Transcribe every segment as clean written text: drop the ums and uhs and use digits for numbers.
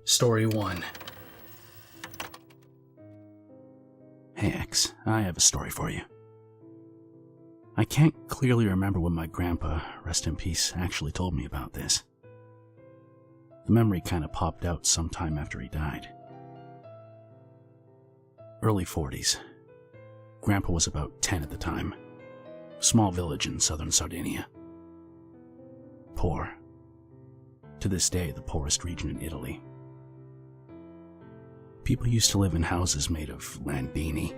Story 1. Hey X, I have a story for you. I can't clearly remember when my grandpa, rest in peace, actually told me about this. The memory kind of popped out sometime after he died. Early 40s. Grandpa was about 10 at the time. Small village in southern Sardinia. Poor. To this day, the poorest region in Italy. People used to live in houses made of landini,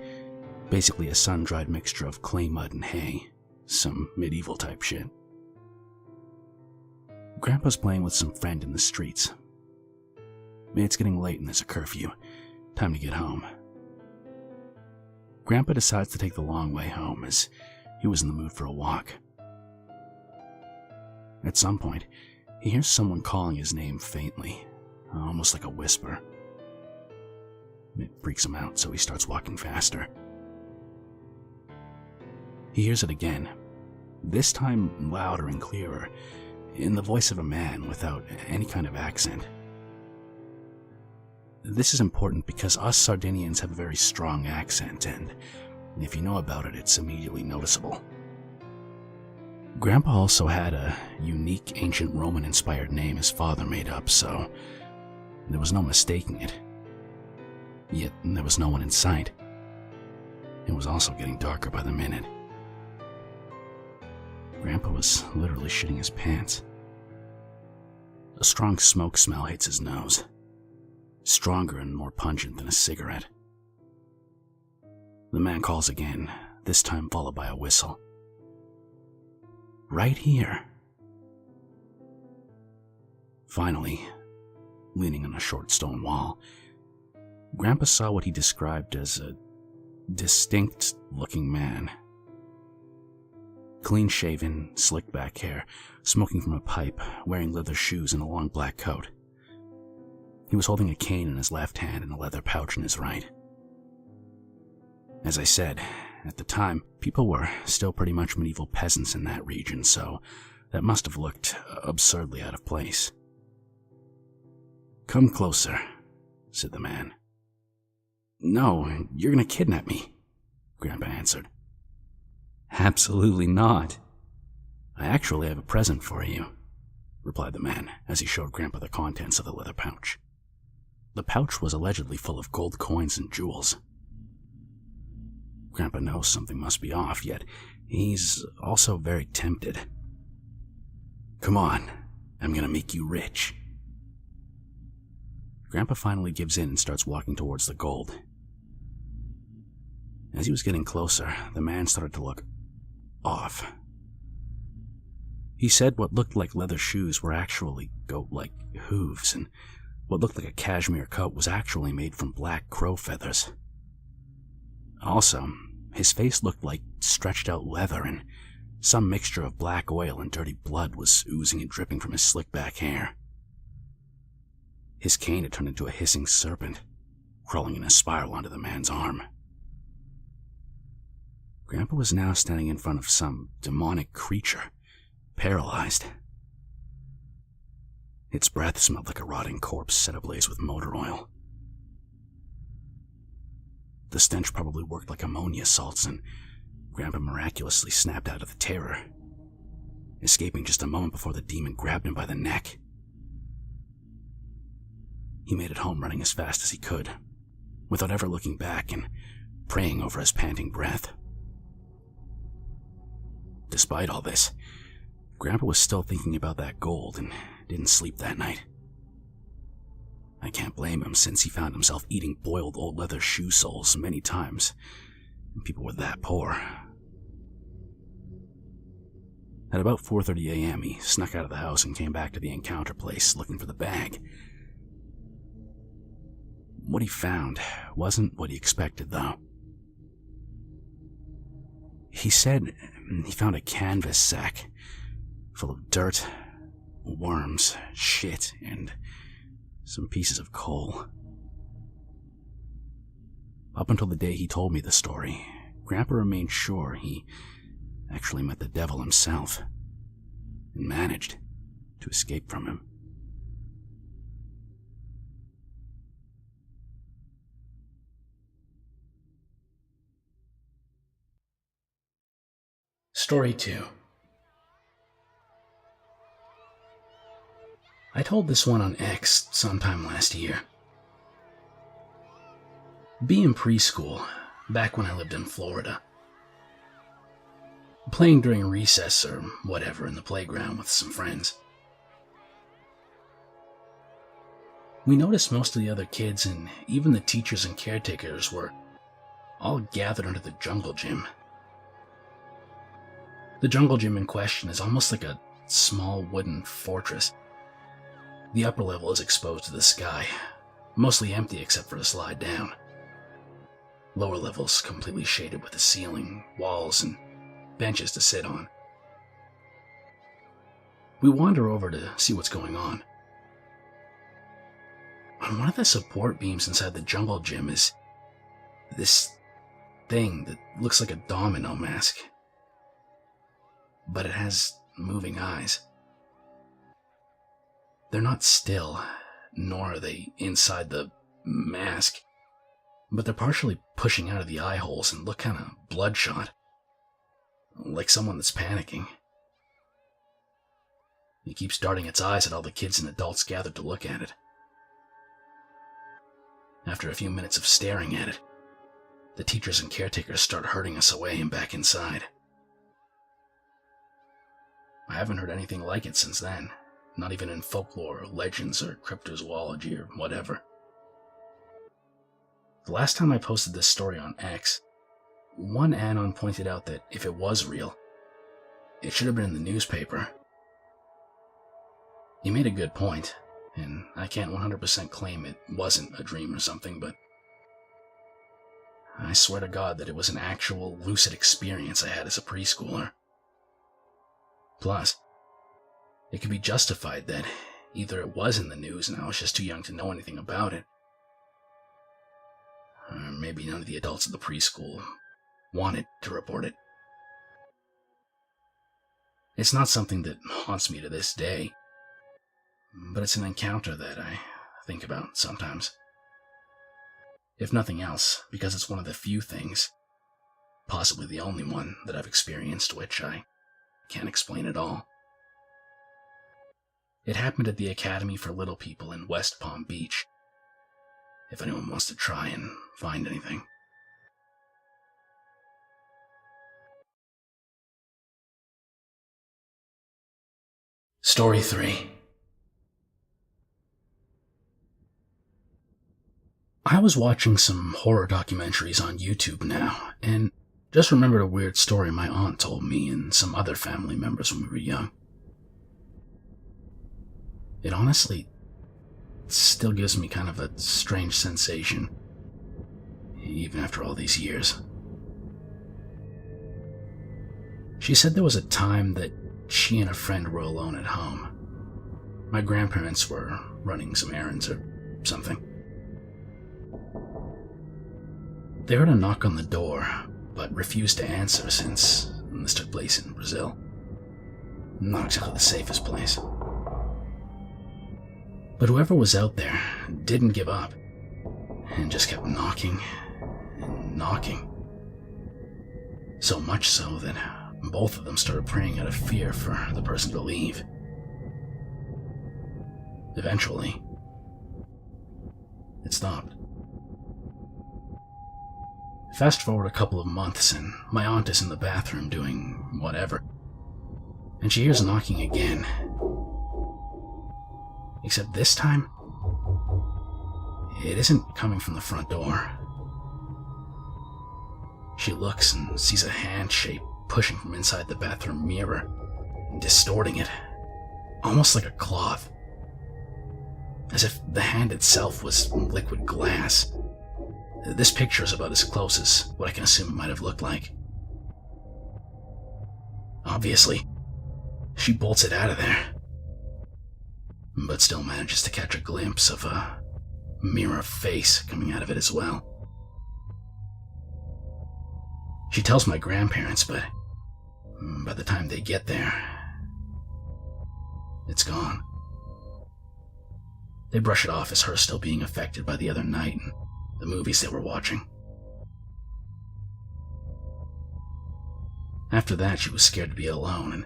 basically a sun-dried mixture of clay mud and hay, some medieval type shit. Grandpa's playing with some friend in the streets. It's getting late and there's a curfew. Time to get home. Grandpa decides to take the long way home as he was in the mood for a walk. At some point, he hears someone calling his name faintly, almost like a whisper. It freaks him out, so he starts walking faster. He hears it again, this time louder and clearer, in the voice of a man without any kind of accent. This is important because us Sardinians have a very strong accent, and if you know about it, it's immediately noticeable. Grandpa also had a unique ancient Roman-inspired name his father made up, so there was no mistaking it. Yet there was no one in sight. It was also getting darker by the minute. Grandpa was literally shitting his pants. A strong smoke smell hits his nose, stronger and more pungent than a cigarette. The man calls again, this time followed by a whistle. Right here. Finally, leaning on a short stone wall, Grandpa saw what he described as a distinct-looking man. Clean-shaven, slicked-back hair, smoking from a pipe, wearing leather shoes and a long black coat. He was holding a cane in his left hand and a leather pouch in his right. As I said, at the time, people were still pretty much medieval peasants in that region, so that must have looked absurdly out of place. "Come closer," said the man. "No, you're gonna kidnap me," Grandpa answered. "Absolutely not. I actually have a present for you," replied the man as he showed Grandpa the contents of the leather pouch. The pouch was allegedly full of gold coins and jewels. Grandpa knows something must be off, yet he's also very tempted. "Come on, I'm gonna make you rich." Grandpa finally gives in and starts walking towards the gold. As he was getting closer, the man started to look off. He said what looked like leather shoes were actually goat-like hooves, and what looked like a cashmere coat was actually made from black crow feathers. Also, his face looked like stretched-out leather, and some mixture of black oil and dirty blood was oozing and dripping from his slick-back hair. His cane had turned into a hissing serpent, crawling in a spiral onto the man's arm. Grandpa was now standing in front of some demonic creature, paralyzed. Its breath smelled like a rotting corpse set ablaze with motor oil. The stench probably worked like ammonia salts, and Grandpa miraculously snapped out of the terror, escaping just a moment before the demon grabbed him by the neck. He made it home running as fast as he could, without ever looking back and praying over his panting breath. Despite all this, Grandpa was still thinking about that gold and didn't sleep that night. I can't blame him, since he found himself eating boiled old leather shoe soles many times, and people were that poor. At about 4:30 a.m., he snuck out of the house and came back to the encounter place looking for the bag. What he found wasn't what he expected, though. He said he found a canvas sack full of dirt, worms, shit, and some pieces of coal. Up until the day he told me the story, Grandpa remained sure he actually met the devil himself and managed to escape from him. Story 2. I told this one on X sometime last year. Being preschool, back when I lived in Florida. Playing during recess or whatever in the playground with some friends. We noticed most of the other kids and even the teachers and caretakers were all gathered under the jungle gym. The jungle gym in question is almost like a small wooden fortress. The upper level is exposed to the sky, mostly empty except for a slide down. Lower levels completely shaded with the ceiling, walls, and benches to sit on. We wander over to see what's going on. On one of the support beams inside the jungle gym is this thing that looks like a domino mask, but it has moving eyes. They're not still, nor are they inside the mask, but they're partially pushing out of the eye holes and look kind of bloodshot, like someone that's panicking. It keeps darting its eyes at all the kids and adults gathered to look at it. After a few minutes of staring at it, the teachers and caretakers start herding us away and back inside. I haven't heard anything like it since then, not even in folklore or legends or cryptozoology or whatever. The last time I posted this story on X, one anon pointed out that if it was real, it should have been in the newspaper. He made a good point, and I can't 100% claim it wasn't a dream or something, but I swear to God that it was an actual lucid experience I had as a preschooler. Plus, it could be justified that either it was in the news and I was just too young to know anything about it, or maybe none of the adults at the preschool wanted to report it. It's not something that haunts me to this day, but it's an encounter that I think about sometimes. If nothing else, because it's one of the few things, possibly the only one, that I've experienced which I can't explain at all. It happened at the Academy for Little People in West Palm Beach, if anyone wants to try and find anything. Story 3. I was watching some horror documentaries on YouTube now, and just remembered a weird story my aunt told me and some other family members when we were young. It honestly still gives me kind of a strange sensation, even after all these years. She said there was a time that she and a friend were alone at home. My grandparents were running some errands or something. They heard a knock on the door, but refused to answer since this took place in Brazil. Not exactly the safest place. But whoever was out there didn't give up, and just kept knocking and knocking. So much so that both of them started praying out of fear for the person to leave. Eventually, it stopped. Fast forward a couple of months, and my aunt is in the bathroom doing whatever, and she hears knocking again. Except this time, it isn't coming from the front door. She looks and sees a hand shape pushing from inside the bathroom mirror, distorting it, almost like a cloth, as if the hand itself was liquid glass. This picture is about as close as what I can assume it might have looked like. Obviously, she bolts it out of there, but still manages to catch a glimpse of a mirror face coming out of it as well. She tells my grandparents, but by the time they get there, it's gone. They brush it off as her still being affected by the other night and the movies they were watching. After that, she was scared to be alone and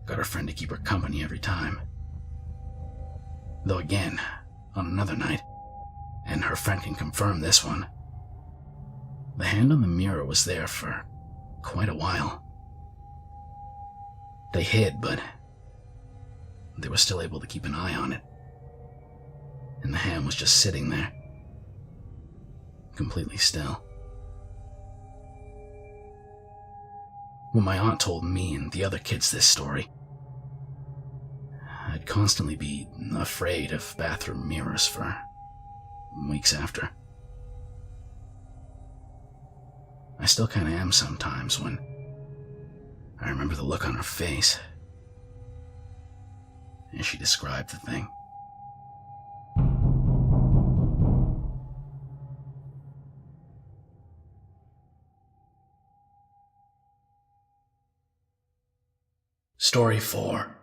got her friend to keep her company every time. Though again, on another night, and her friend can confirm this one, the hand on the mirror was there for quite a while. They hid, but they were still able to keep an eye on it. And the hand was just sitting there, completely still. When my aunt told me and the other kids this story, I'd constantly be afraid of bathroom mirrors for weeks after. I still kinda am sometimes when I remember the look on her face as she described the thing. Story 4.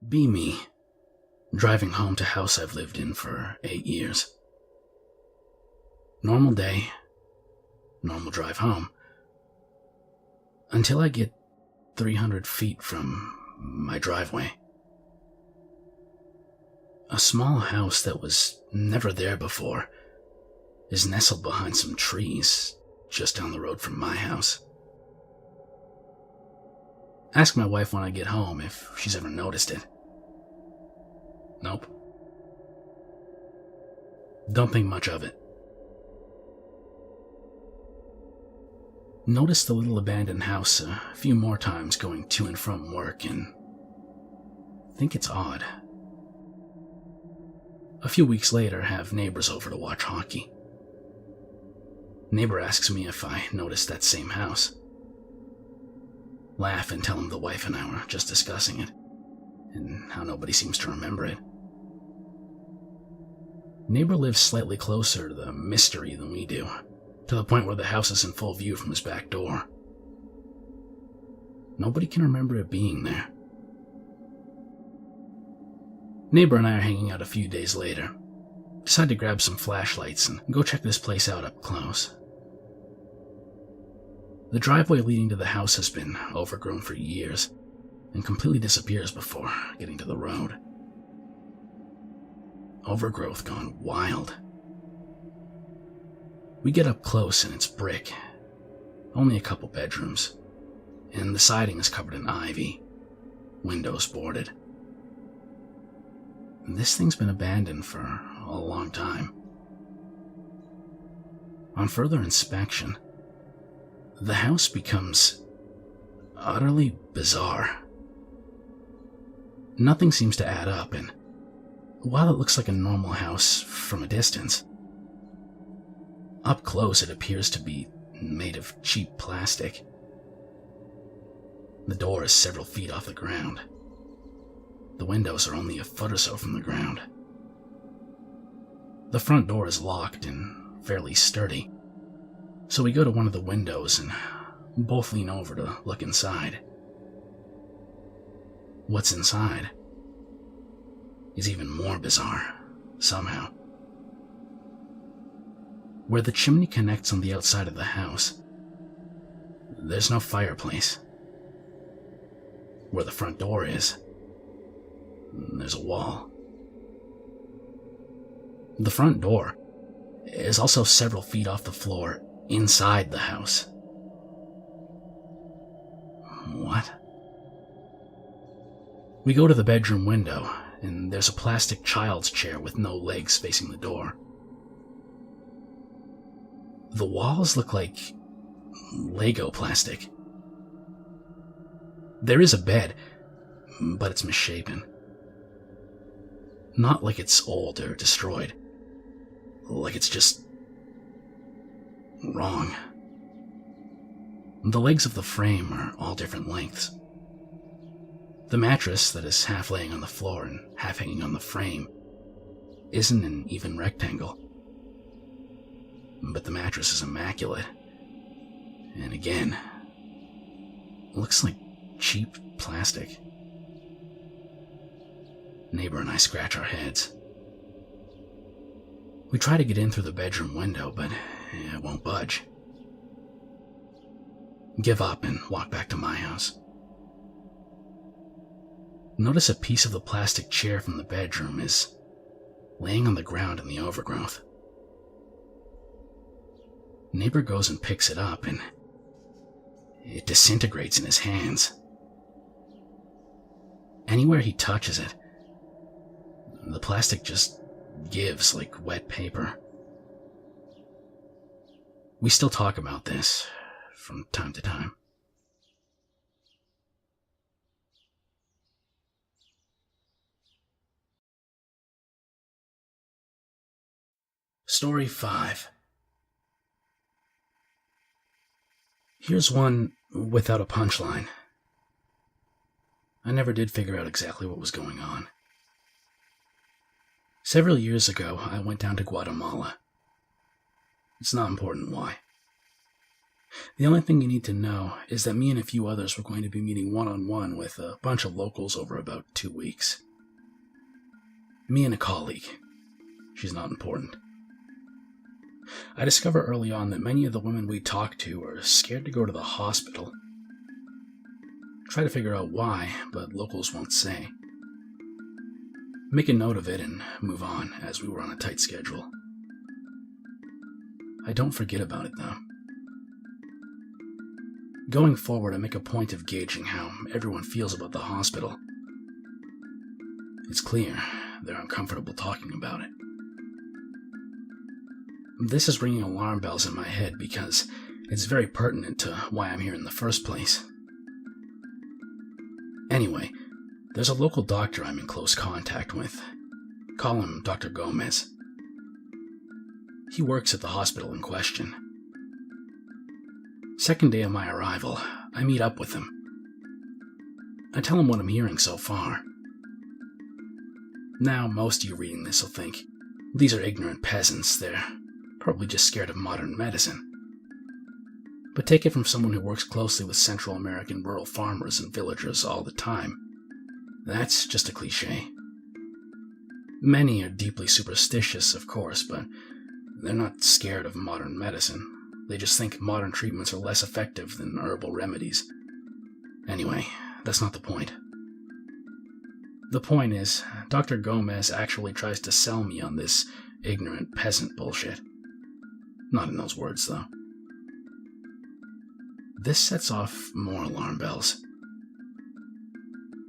Be me, driving home to a house I've lived in for 8 years. Normal day, normal drive home, until I get 300 feet from my driveway. A small house that was never there before is nestled behind some trees just down the road from my house. Ask my wife when I get home if she's ever noticed it. Nope. Don't think much of it. Noticed the little abandoned house a few more times going to and from work and think it's odd. A few weeks later, have neighbors over to watch hockey. Neighbor asks me if I noticed that same house. Laugh and tell him the wife and I were just discussing it, and how nobody seems to remember it. Neighbor lives slightly closer to the mystery than we do, to the point where the house is in full view from his back door. Nobody can remember it being there. Neighbor and I are hanging out a few days later. Decide to grab some flashlights and go check this place out up close. The driveway leading to the house has been overgrown for years and completely disappears before getting to the road. Overgrowth gone wild. We get up close and it's brick, only a couple bedrooms, and the siding is covered in ivy, windows boarded. This thing's been abandoned for a long time. On further inspection, the house becomes utterly bizarre. Nothing seems to add up, and while it looks like a normal house from a distance, up close it appears to be made of cheap plastic. The door is several feet off the ground. The windows are only a foot or so from the ground. The front door is locked and fairly sturdy, so we go to one of the windows and both lean over to look inside. What's inside is even more bizarre, somehow. Where the chimney connects on the outside of the house, there's no fireplace. Where the front door is, there's a wall. The front door is also several feet off the floor inside the house. What? We go to the bedroom window, and there's a plastic child's chair with no legs facing the door. The walls look like Lego plastic. There is a bed, but it's misshapen. Not like it's old or destroyed. Like it's just wrong. The legs of the frame are all different lengths. The mattress that is half laying on the floor and half hanging on the frame isn't an even rectangle. But the mattress is immaculate. And again, looks like cheap plastic. Neighbor and I scratch our heads. We try to get in through the bedroom window, but it won't budge. Give up and walk back to my house. Notice a piece of the plastic chair from the bedroom is laying on the ground in the overgrowth. Neighbor goes and picks it up, and it disintegrates in his hands. Anywhere he touches it, the plastic just gives like wet paper. We still talk about this from time to time. Story 5. Here's one without a punchline. I never did figure out exactly what was going on. Several years ago, I went down to Guatemala. It's not important why. The only thing you need to know is that me and a few others were going to be meeting one-on-one with a bunch of locals over about 2 weeks. Me and a colleague. She's not important. I discover early on that many of the women we talk to are scared to go to the hospital. Try to figure out why, but locals won't say. Make a note of it and move on, as we were on a tight schedule. I don't forget about it, though. Going forward, I make a point of gauging how everyone feels about the hospital. It's clear they're uncomfortable talking about it. This is ringing alarm bells in my head because it's very pertinent to why I'm here in the first place. Anyway, there's a local doctor I'm in close contact with. Call him Dr. Gomez. He works at the hospital in question. Second day of my arrival, I meet up with him. I tell him what I'm hearing so far. Now, most of you reading this will think, these are ignorant peasants, they're probably just scared of modern medicine. But take it from someone who works closely with Central American rural farmers and villagers all the time. That's just a cliche. Many are deeply superstitious, of course, but they're not scared of modern medicine. They just think modern treatments are less effective than herbal remedies. Anyway, that's not the point. The point is, Dr. Gomez actually tries to sell me on this ignorant peasant bullshit. Not in those words, though. This sets off more alarm bells.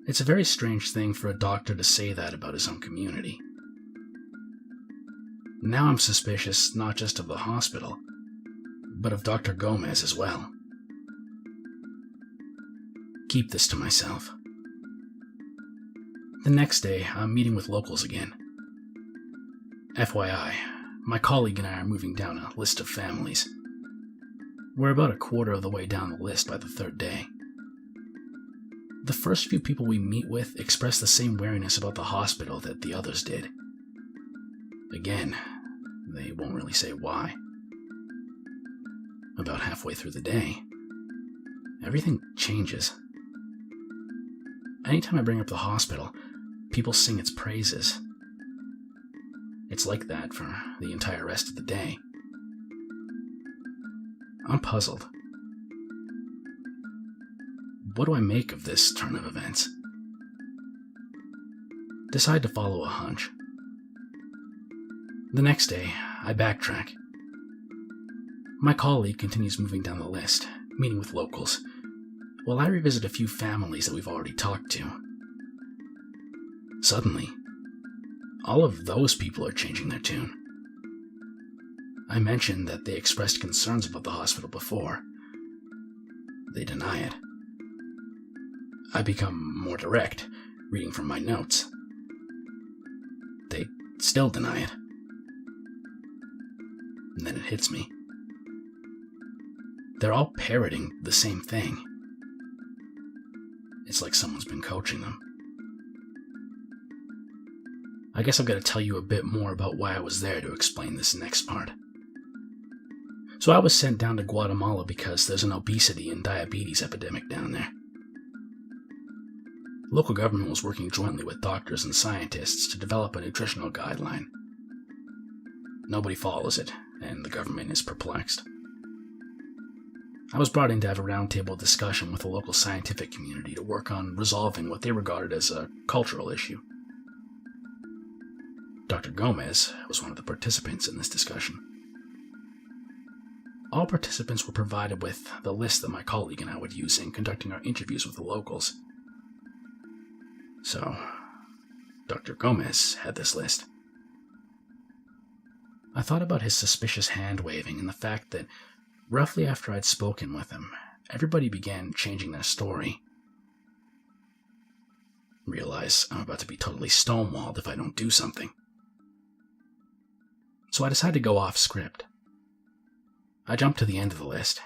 It's a very strange thing for a doctor to say that about his own community. Now I'm suspicious not just of the hospital, but of Dr. Gomez as well. Keep this to myself. The next day, I'm meeting with locals again. FYI, my colleague and I are moving down a list of families. We're about a quarter of the way down the list by the third day. The first few people we meet with express the same wariness about the hospital that the others did. Again, they won't really say why. About halfway through the day, everything changes. Anytime I bring up the hospital, people sing its praises. It's like that for the entire rest of the day. I'm puzzled. What do I make of this turn of events? Decide to follow a hunch. The next day, I backtrack. My colleague continues moving down the list, meeting with locals, while I revisit a few families that we've already talked to. Suddenly, all of those people are changing their tune. I mentioned that they expressed concerns about the hospital before. They deny it. I become more direct, reading from my notes. They still deny it. And then it hits me. They're all parroting the same thing. It's like someone's been coaching them. I guess I've got to tell you a bit more about why I was there to explain this next part. So I was sent down to Guatemala because there's an obesity and diabetes epidemic down there. Local government was working jointly with doctors and scientists to develop a nutritional guideline. Nobody follows it, and the government is perplexed. I was brought in to have a roundtable discussion with the local scientific community to work on resolving what they regarded as a cultural issue. Dr. Gomez was one of the participants in this discussion. All participants were provided with the list that my colleague and I would use in conducting our interviews with the locals. So, Dr. Gomez had this list. I thought about his suspicious hand-waving and the fact that roughly after I'd spoken with him, everybody began changing their story. Realize I'm about to be totally stonewalled if I don't do something. So I decided to go off script. I jumped to the end of the list,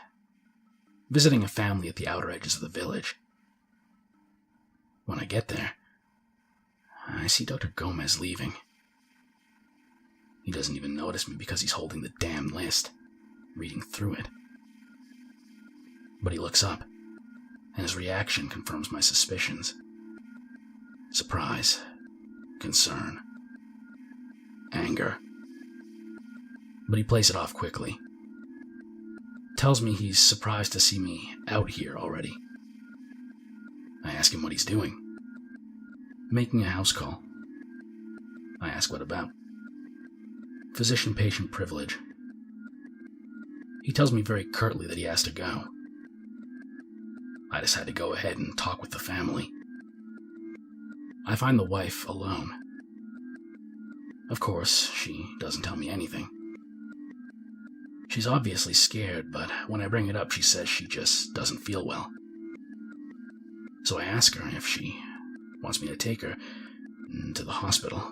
visiting a family at the outer edges of the village. When I get there, I see Dr. Gomez leaving. He doesn't even notice me because he's holding the damn list, reading through it. But he looks up, and his reaction confirms my suspicions. Surprise, concern, anger. But he plays it off quickly. Tells me he's surprised to see me out here already. I ask him what he's doing. Making a house call. I ask what about. Physician-patient privilege. He tells me very curtly that he has to go. I decide to go ahead and talk with the family. I find the wife alone. Of course, she doesn't tell me anything. She's obviously scared, but when I bring it up, she says she just doesn't feel well. So I ask her if she wants me to take her to the hospital.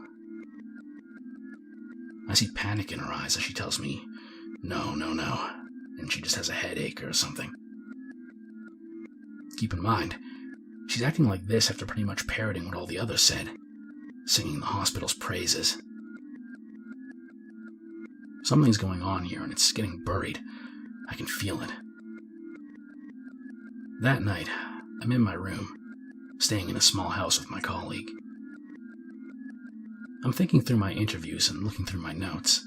I see panic in her eyes as she tells me, no, and she just has a headache or something. Keep in mind, she's acting like this after pretty much parroting what all the others said, singing the hospital's praises. Something's going on here and it's getting buried. I can feel it. That night, I'm in my room, staying in a small house with my colleague. I'm thinking through my interviews and looking through my notes.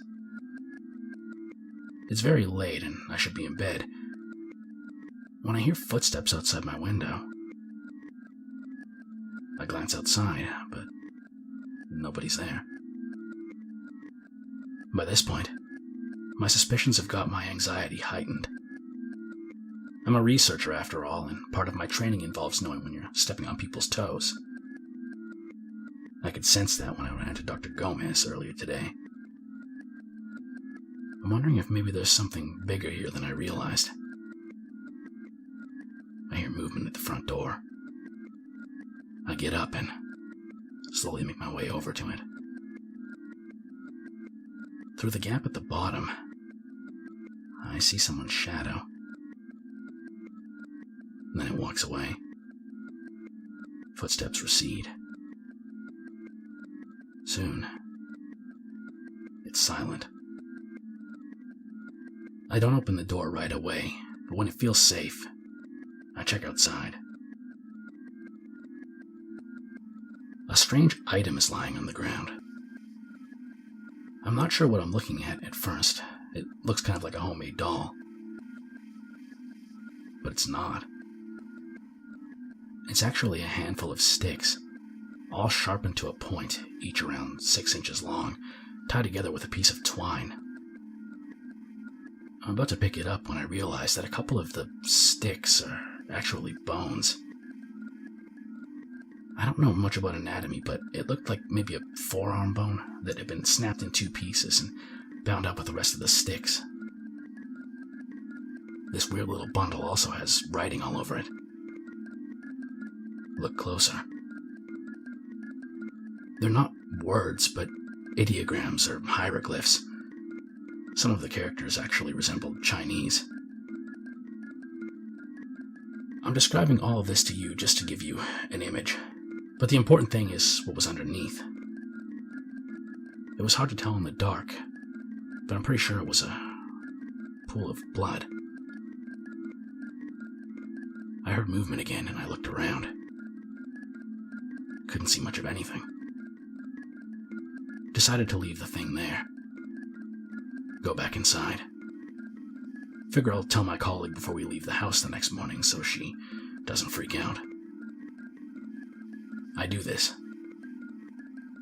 It's very late and I should be in bed when I hear footsteps outside my window. I glance outside, but nobody's there. By this point, my suspicions have got my anxiety heightened. I'm a researcher after all, and part of my training involves knowing when you're stepping on people's toes. I could sense that when I ran into Dr. Gomez earlier today. I'm wondering if maybe there's something bigger here than I realized. I hear movement at the front door. I get up and slowly make my way over to it. Through the gap at the bottom, I see someone's shadow. Then it walks away. Footsteps recede. Soon, it's silent. I don't open the door right away, but when it feels safe, I check outside. A strange item is lying on the ground. I'm not sure what I'm looking at first. It looks kind of like a homemade doll. But it's not. It's actually a handful of sticks, all sharpened to a point, each around 6 inches long, tied together with a piece of twine. I'm about to pick it up when I realize that a couple of the sticks are actually bones. I don't know much about anatomy, but it looked like maybe a forearm bone that had been snapped in 2 pieces and bound up with the rest of the sticks. This weird little bundle also has writing all over it. Look closer. They're not words, but ideograms or hieroglyphs. Some of the characters actually resembled Chinese. I'm describing all of this to you just to give you an image, but the important thing is what was underneath. It was hard to tell in the dark, but I'm pretty sure it was a pool of blood. I heard movement again and I looked around. Couldn't see much of anything. Decided to leave the thing there. go back inside. Figure I'll tell my colleague before we leave the house the next morning so she doesn't freak out. I do this.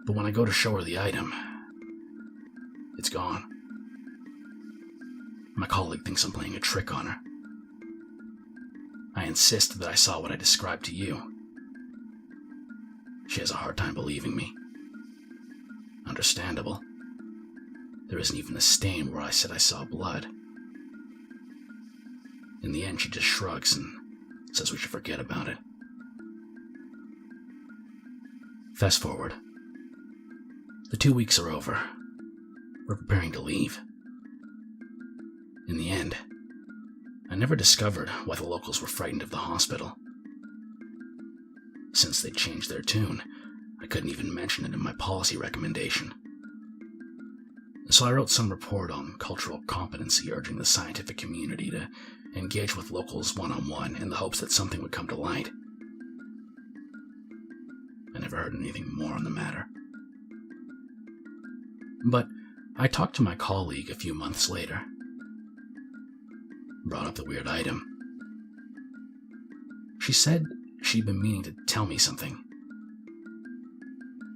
But when I go to show her the item, it's gone. My colleague thinks I'm playing a trick on her. I insist that I saw what I described to you. She has a hard time believing me. Understandable. There isn't even a stain where I said I saw blood. In the end, she just shrugs and says we should forget about it. Fast forward. The 2 weeks are over. We're preparing to leave. In the end, I never discovered why the locals were frightened of the hospital. Since they'd changed their tune, I couldn't even mention it in my policy recommendation. So I wrote some report on cultural competency urging the scientific community to engage with locals one-on-one in the hopes that something would come to light. I never heard anything more on the matter. But I talked to my colleague a few months later. Brought up the weird item. She said she'd been meaning to tell me something.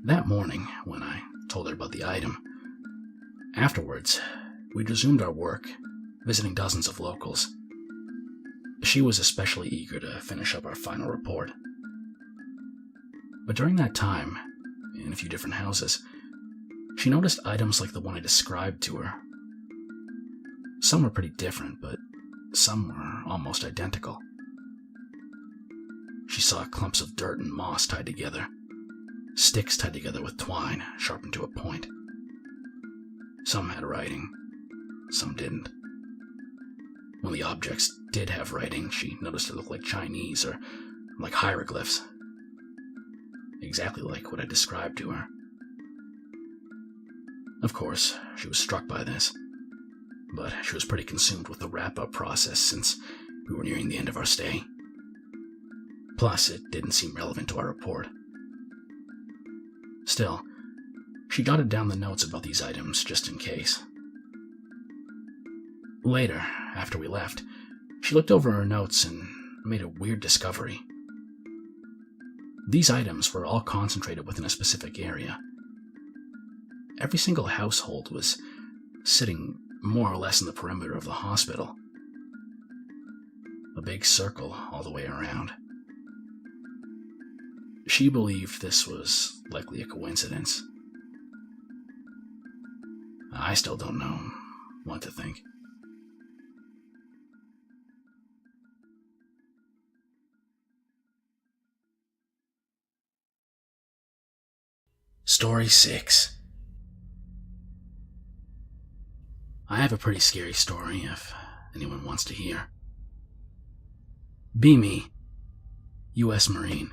That morning, when I told her about the item, afterwards, we'd resumed our work, visiting dozens of locals. She was especially eager to finish up our final report. But during that time, in a few different houses, she noticed items like the one I described to her. Some were pretty different, but some were almost identical. She saw clumps of dirt and moss tied together, sticks tied together with twine sharpened to a point. Some had writing, some didn't. When the objects did have writing, she noticed it looked like Chinese or like hieroglyphs. Exactly like what I described to her. Of course, she was struck by this, but she was pretty consumed with the wrap-up process since we were nearing the end of our stay. Plus, it didn't seem relevant to our report. Still, she jotted down the notes about these items just in case. Later, after we left, she looked over her notes and made a weird discovery. These items were all concentrated within a specific area. Every single household was sitting more or less in the perimeter of the hospital. A big circle all the way around. She believed this was likely a coincidence. I still don't know what to think. Story 6. I have a pretty scary story if anyone wants to hear. Bimi, U.S. Marine,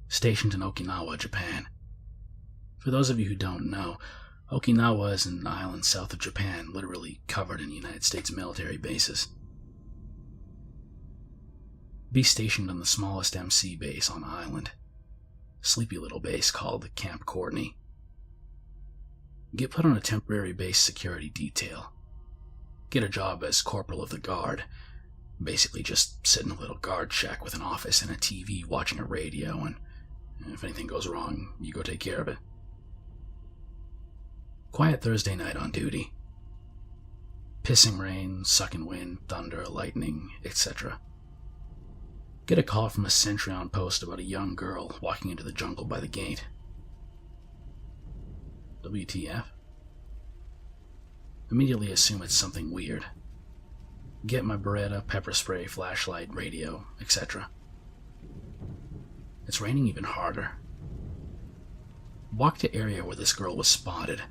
stationed in Okinawa, Japan. For those of you who don't know, Okinawa is an island south of Japan, literally covered in United States military bases. Be stationed on the smallest MC base on the island, sleepy little base called Camp Courtney. Get put on a temporary base security detail. Get a job as corporal of the guard. Basically just sit in a little guard shack with an office and a TV watching a radio, and if anything goes wrong, you go take care of it. Quiet Thursday night on duty. Pissing rain, sucking wind, thunder, lightning, etc. Get a call from a sentry on post about a young girl walking into the jungle by the gate. WTF? Immediately assume it's something weird. Get my Beretta, pepper spray, flashlight, radio, etc. It's raining even harder. Walk to area where this girl was spotted.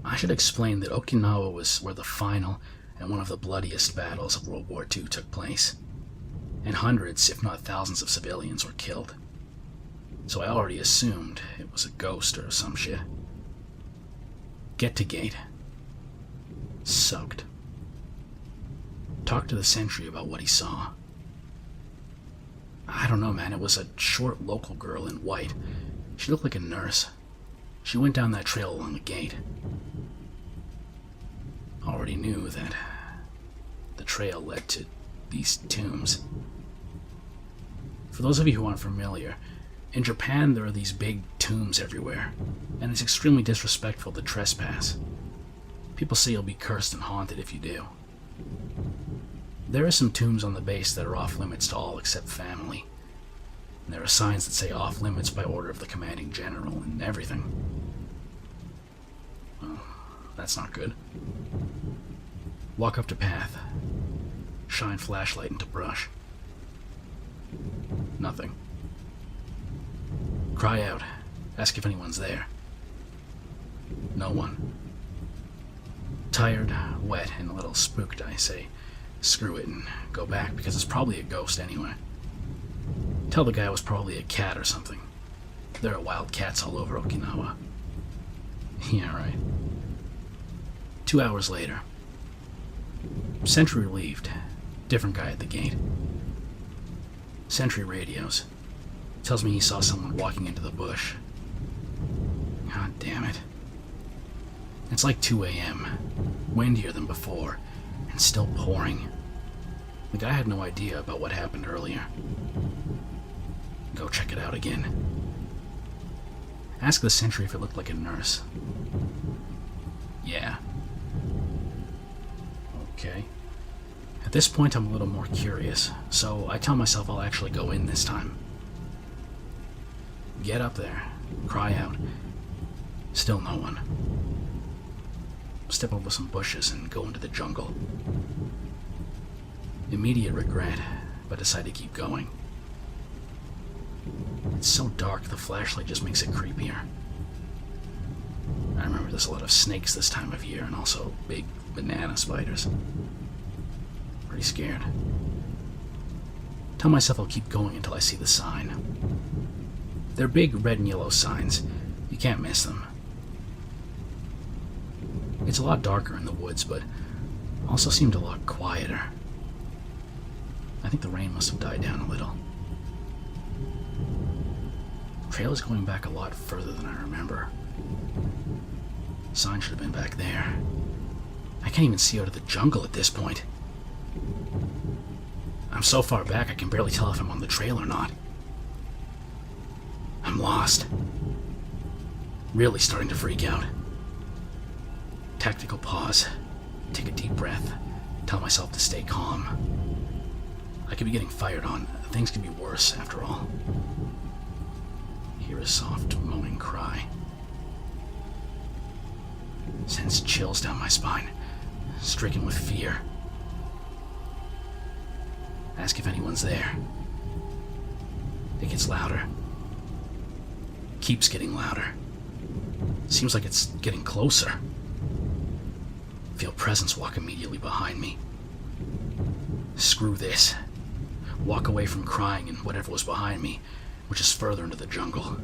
I should explain that Okinawa was where the final and one of the bloodiest battles of World War II took place, and hundreds, if not thousands of civilians were killed. So I already assumed it was a ghost or some shit. Get to gate. Soaked. Talk to the sentry about what he saw. I don't know, man, it was a short local girl in white. She looked like a nurse. She went down that trail along the gate. already knew that the trail led to these tombs. For those of you who aren't familiar, in Japan there are these big tombs everywhere, and it's extremely disrespectful to trespass. People say you'll be cursed and haunted if you do. There are some tombs on the base that are off limits to all except family. And there are signs that say off limits by order of the commanding general and everything. Well, that's not good. Walk up to path. Shine flashlight into brush. Nothing. Cry out. Ask if anyone's there. No one. Tired, wet, and a little spooked, I say, screw it and go back because it's probably a ghost anyway. Tell the guy it was probably a cat or something. There are wild cats all over Okinawa. Yeah, right. 2 hours later. Sentry relieved. Different guy at the gate. Sentry radios. Tells me he saw someone walking into the bush. God damn it. It's like 2 a.m. Windier than before, and still pouring. The guy had no idea about what happened earlier. Go check it out again. Ask the sentry if it looked like a nurse. Yeah. Okay. At this point, I'm a little more curious, so I tell myself I'll actually go in this time. Get up there. Cry out. Still no one. Step over some bushes and go into the jungle. Immediate regret, but decide to keep going. It's so dark, the flashlight just makes it creepier. I remember there's a lot of snakes this time of year, and also big banana spiders. Pretty scared. Tell myself I'll keep going until I see the sign. They're big red and yellow signs. You can't miss them. It's a lot darker in the woods, but also seemed a lot quieter. I think the rain must have died down a little. Trail is going back a lot further than I remember. Sign should have been back there. I can't even see out of the jungle at this point. I'm so far back I can barely tell if I'm on the trail or not. I'm lost. Really starting to freak out. Tactical pause. Take a deep breath. Tell myself to stay calm. I could be getting fired on. Things could be worse, after all. Hear a soft, moaning cry. Sends chills down my spine, stricken with fear. Ask if anyone's there. It gets louder. Keeps getting louder. Seems like it's getting closer. Feel presence walk immediately behind me. Screw this. Walk away from crying and whatever was behind me, which is further into the jungle.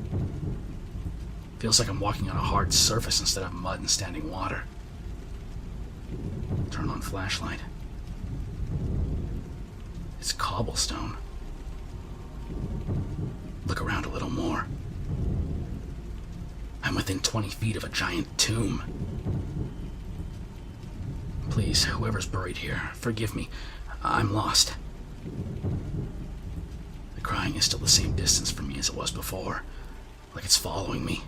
Feels like I'm walking on a hard surface instead of mud and standing water. Turn on flashlight. It's cobblestone. Look around a little more. I'm within 20 feet of a giant tomb. Please, whoever's buried here, forgive me. I'm lost. The crying is still the same distance from me as it was before, like it's following me.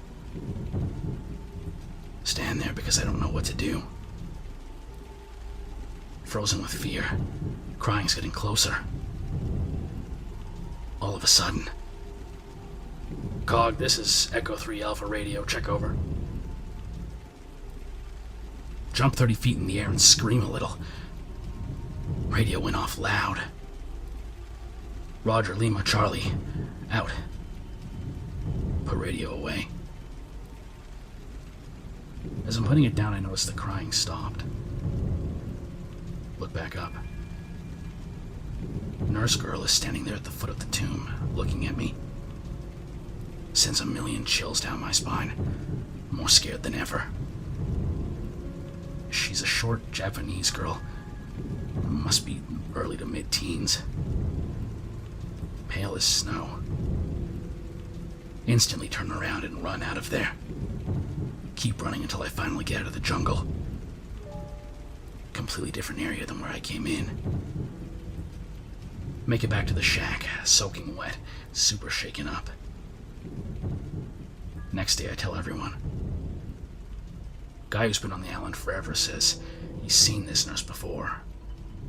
Stand there because I don't know what to do. Frozen with fear, crying's getting closer. All of a sudden, Cog, this is Echo 3 Alpha Radio, check over. Jump 30 feet in the air and scream a little. Radio went off loud. Roger, Lima, Charlie, out. Put radio away. As I'm putting it down, I notice the crying stopped. Look back up. Nurse girl is standing there at the foot of the tomb, looking at me. Sends a million chills down my spine, more scared than ever. She's a short Japanese girl. Must be early to mid-teens. Pale as snow. Instantly turn around and run out of there. Keep running until I finally get out of the jungle. completely different area than where I came in. Make it back to the shack, soaking wet, super shaken up. Next day I tell everyone. Guy who's been on the island forever says he's seen this nurse before.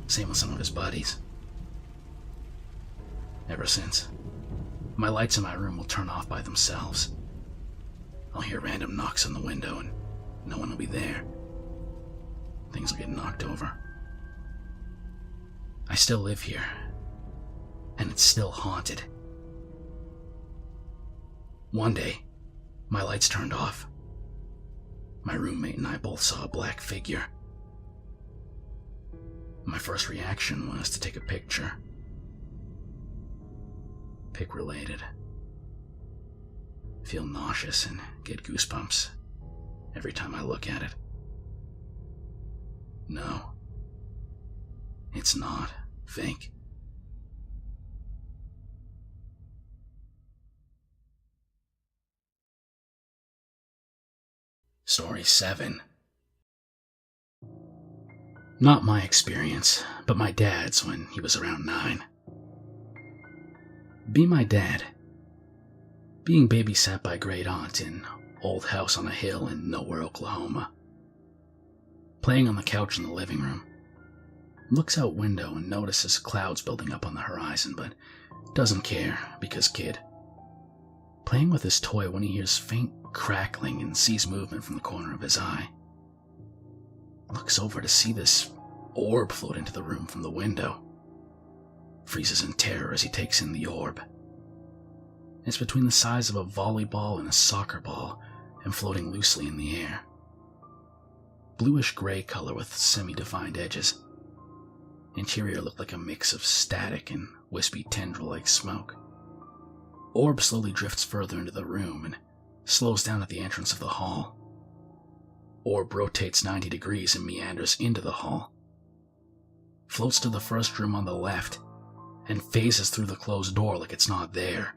Same with some of his buddies. Ever since, my lights in my room will turn off by themselves. I'll hear random knocks on the window and no one will be there. Things will get knocked over. I still live here, and it's still haunted. One day, my lights turned off. My roommate and I both saw a black figure. My first reaction was to take a picture. Pic related. Feel nauseous and get goosebumps every time I look at it. No, it's not fake. Story 7. Not my experience, but my dad's when he was around 9. Be my dad. Being babysat by great aunt in old house on a hill in nowhere, Oklahoma. Playing on the couch in the living room. Looks out window and notices clouds building up on the horizon, but doesn't care because kid. Playing with his toy when he hears faint crackling and sees movement from the corner of his eye. Looks over to see this orb float into the room from the window. Freezes in terror as he takes in the orb. It's between the size of a volleyball and a soccer ball and floating loosely in the air. Bluish-gray color with semi-defined edges. Interior looked like a mix of static and wispy tendril-like smoke. Orb slowly drifts further into the room and slows down at the entrance of the hall. Orb rotates 90 degrees and meanders into the hall. Floats to the first room on the left and phases through the closed door like it's not there.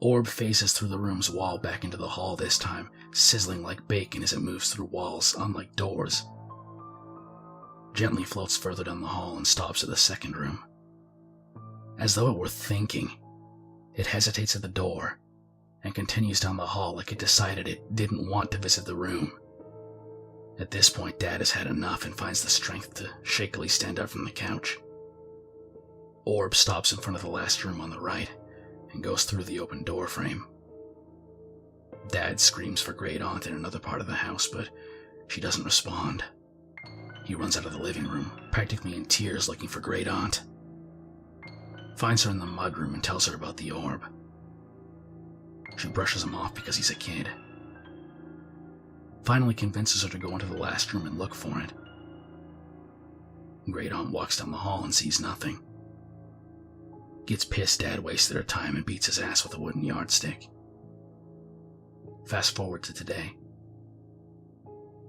Orb phases through the room's wall back into the hall this time, sizzling like bacon as it moves through walls, unlike doors. Gently floats further down the hall and stops at the second room. As though it were thinking, it hesitates at the door and continues down the hall like it decided it didn't want to visit the room. At this point, Dad has had enough and finds the strength to shakily stand up from the couch. Orb stops in front of the last room on the right and goes through the open door frame. Dad screams for great aunt in another part of the house, but she doesn't respond. He runs out of the living room, practically in tears looking for great aunt. Finds her in the mudroom and tells her about the orb. She brushes him off because he's a kid. Finally convinces her to go into the last room and look for it. Great aunt walks down the hall and sees nothing. Gets pissed Dad wasted her time and beats his ass with a wooden yardstick. Fast forward to today.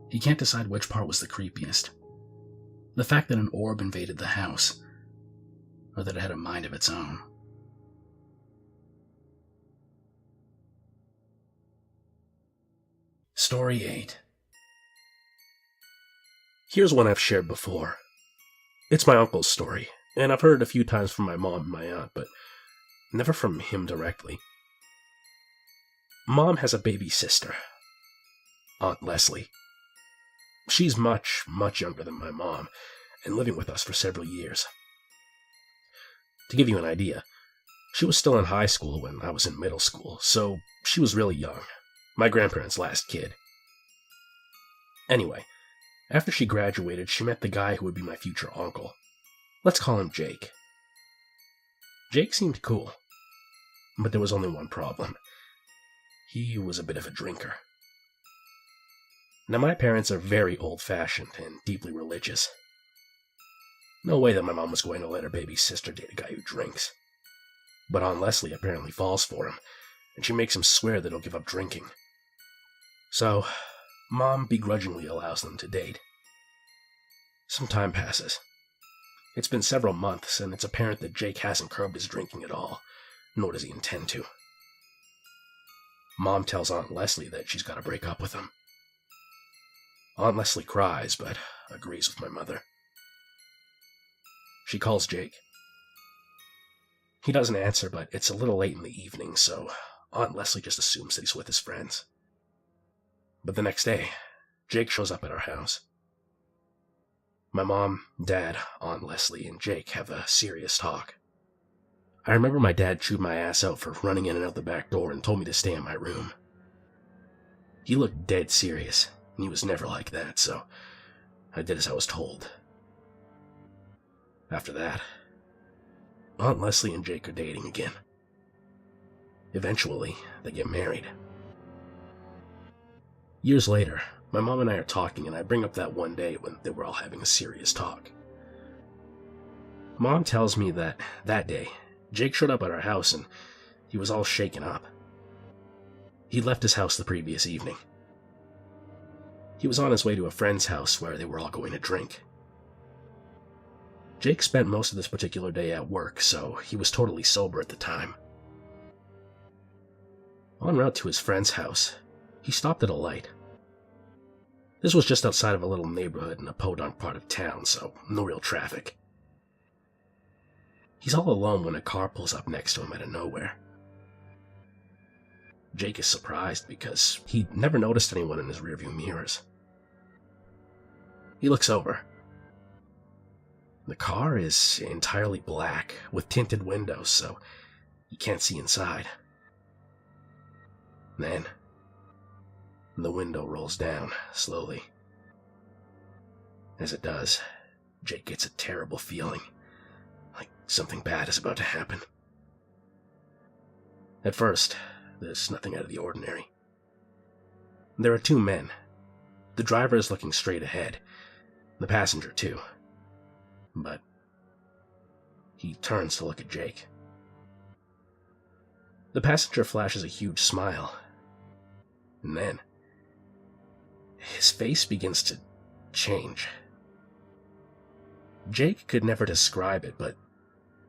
He can't decide which part was the creepiest. The fact that an orb invaded the house, or that it had a mind of its own. Story 8. Here's one I've shared before. It's my uncle's story, and I've heard it a few times from my mom and my aunt, but never from him directly. Mom has a baby sister, Aunt Leslie. She's much, much younger than my mom, and living with us for several years. To give you an idea, she was still in high school when I was in middle school, so she was really young, my grandparents' last kid. Anyway, after she graduated, she met the guy who would be my future uncle. Let's call him Jake. Jake seemed cool, but there was only one problem. He was a bit of a drinker. Now, my parents are very old-fashioned and deeply religious. No way that my mom was going to let her baby sister date a guy who drinks. But Aunt Leslie apparently falls for him, and she makes him swear that he'll give up drinking. So, Mom begrudgingly allows them to date. Some time passes. It's been several months, and it's apparent that Jake hasn't curbed his drinking at all, nor does he intend to. Mom tells Aunt Leslie that she's got to break up with him. Aunt Leslie cries, but agrees with my mother. She calls Jake. He doesn't answer, but it's a little late in the evening, so Aunt Leslie just assumes that he's with his friends. But the next day, Jake shows up at our house. My mom, Dad, Aunt Leslie, and Jake have a serious talk. I remember my dad chewed my ass out for running in and out the back door and told me to stay in my room. He looked dead serious, and he was never like that, so I did as I was told. After that, Aunt Leslie and Jake are dating again. Eventually, they get married. Years later, my mom and I are talking, and I bring up that one day when they were all having a serious talk. Mom tells me that day, Jake showed up at our house and he was all shaken up. He'd left his house the previous evening. He was on his way to a friend's house where they were all going to drink. Jake spent most of this particular day at work, so he was totally sober at the time. En route to his friend's house, he stopped at a light. This was just outside of a little neighborhood in a podunk part of town, so no real traffic. He's all alone when a car pulls up next to him out of nowhere. Jake is surprised because he'd never noticed anyone in his rearview mirrors. He looks over. The car is entirely black, with tinted windows, so you can't see inside. Then, the window rolls down, slowly. As it does, Jake gets a terrible feeling, like something bad is about to happen. At first, there's nothing out of the ordinary. There are two men. The driver is looking straight ahead, the passenger too. But he turns to look at Jake. The passenger flashes a huge smile, and then his face begins to change. Jake could never describe it, but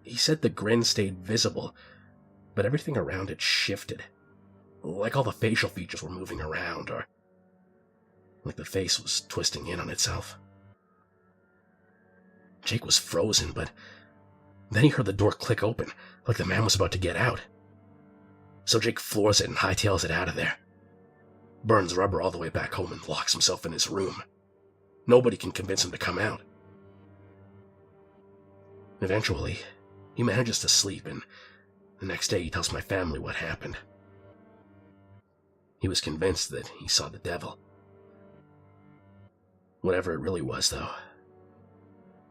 he said the grin stayed visible, but everything around it shifted, like all the facial features were moving around, or like the face was twisting in on itself. Jake was frozen, but then he heard the door click open, like the man was about to get out. So Jake floors it and hightails it out of there. Burns rubber all the way back home and locks himself in his room. Nobody can convince him to come out. Eventually, he manages to sleep, and the next day he tells my family what happened. He was convinced that he saw the devil. Whatever it really was, though,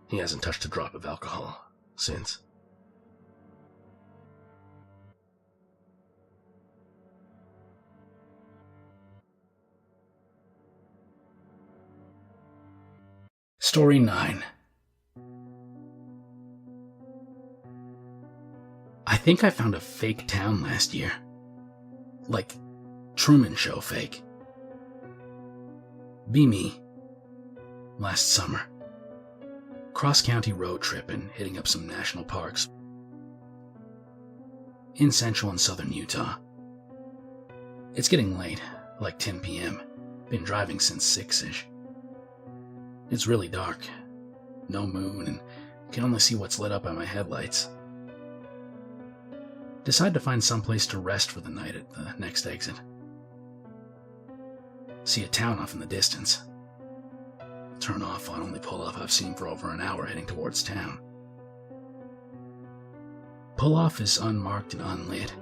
he hasn't touched a drop of alcohol since. Story 9. I think I found a fake town last year. Like Truman Show fake. Be me. Last summer. Cross-county road trip and hitting up some national parks. In central and southern Utah. It's getting late, like 10 p.m. Been driving since 6-ish. It's really dark. No moon, and can only see what's lit up by my headlights. Decide to find someplace to rest for the night at the next exit. See a town off in the distance. Turn off on only pull-off I've seen for over an hour heading towards town. Pull-off is unmarked and unlit.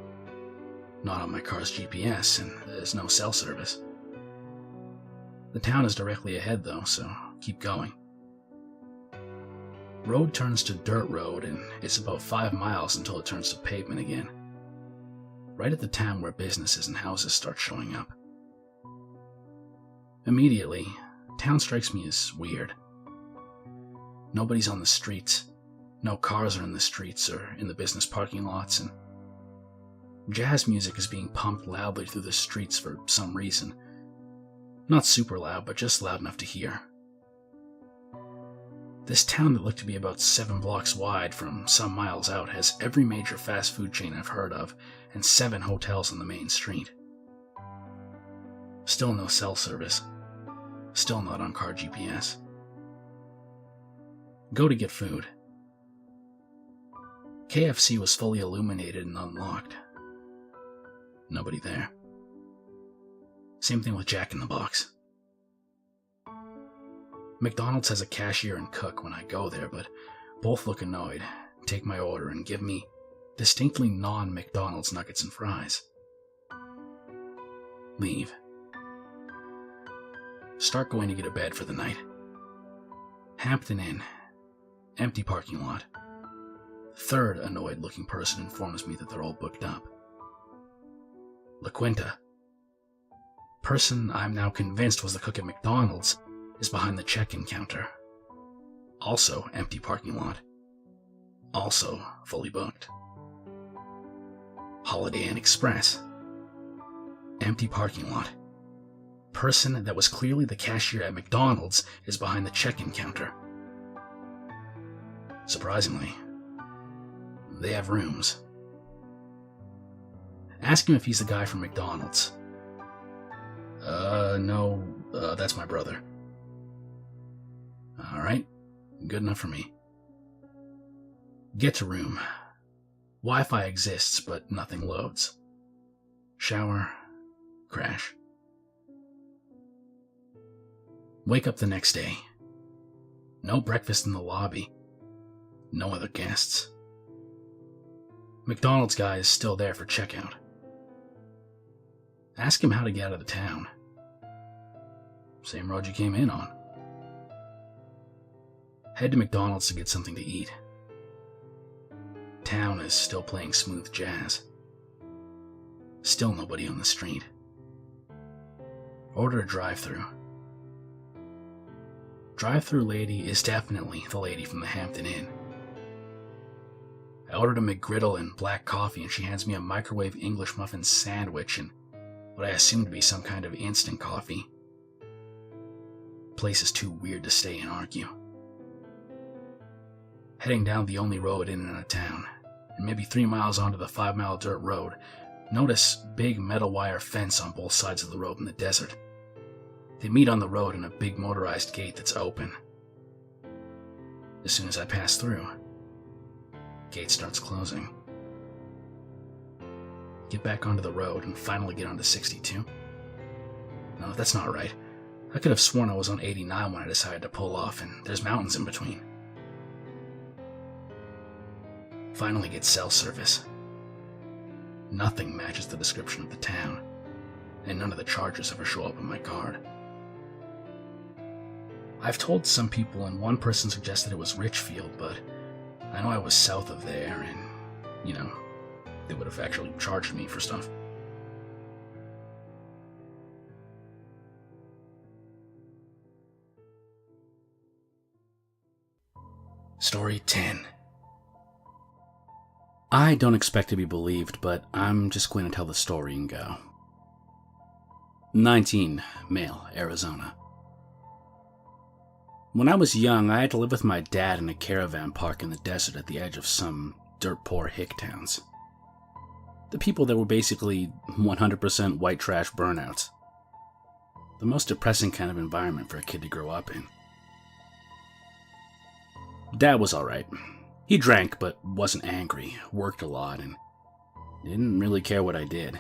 Not on my car's GPS, and there's no cell service. The town is directly ahead though, so keep going. Road turns to dirt road, and it's about 5 miles until it turns to pavement again. Right at the town where businesses and houses start showing up. Immediately, town strikes me as weird. Nobody's on the streets. No cars are in the streets or in the business parking lots, and jazz music is being pumped loudly through the streets for some reason. Not super loud, but just loud enough to hear. This town that looked to be about 7 blocks wide from some miles out has every major fast food chain I've heard of and 7 hotels on the main street. Still no cell service. Still not on car GPS. Go to get food. KFC was fully illuminated and unlocked. Nobody there. Same thing with Jack in the Box. McDonald's has a cashier and cook when I go there, but both look annoyed, take my order, and give me distinctly non-McDonald's nuggets and fries. Leave. Start going to get a bed for the night. Hampton Inn. Empty parking lot. Third annoyed-looking person informs me that they're all booked up. La Quinta. Person I'm now convinced was the cook at McDonald's is behind the check-in counter. Also empty parking lot. Also fully booked. Holiday Inn Express. Empty parking lot. Person that was clearly the cashier at McDonald's is behind the check-in counter. Surprisingly, they have rooms. Ask him if he's the guy from McDonald's. No, that's my brother. Alright, good enough for me. Get to room. Wi-Fi exists, but nothing loads. Shower, crash. Wake up the next day. No breakfast in the lobby. No other guests. McDonald's guy is still there for checkout. Ask him how to get out of the town. Same road you came in on. Head to McDonald's to get something to eat. Town is still playing smooth jazz. Still nobody on the street. Order a drive-thru. Drive-thru lady is definitely the lady from the Hampton Inn. I ordered a McGriddle and black coffee, and she hands me a microwave English muffin sandwich and what I assume to be some kind of instant coffee. Place is too weird to stay and argue. Heading down the only road in and out of town, and maybe 3 miles onto the 5-mile dirt road, notice big metal wire fence on both sides of the road in the desert. They meet on the road in a big motorized gate that's open. As soon as I pass through, gate starts closing. Get back onto the road and finally get onto 62. No, that's not right. I could have sworn I was on 89 when I decided to pull off, and there's mountains in between. Finally get cell service. Nothing matches the description of the town, and none of the charges ever show up on my card. I've told some people, and one person suggested it was Richfield, but I know I was south of there, and, they would have actually charged me for stuff. Story 10. I don't expect to be believed, but I'm just going to tell the story and go. 19, male, Arizona. When I was young, I had to live with my dad in a caravan park in the desert at the edge of some dirt-poor hick towns. The people there were basically 100% white trash burnouts. The most depressing kind of environment for a kid to grow up in. Dad was alright. He drank, but wasn't angry, worked a lot, and didn't really care what I did.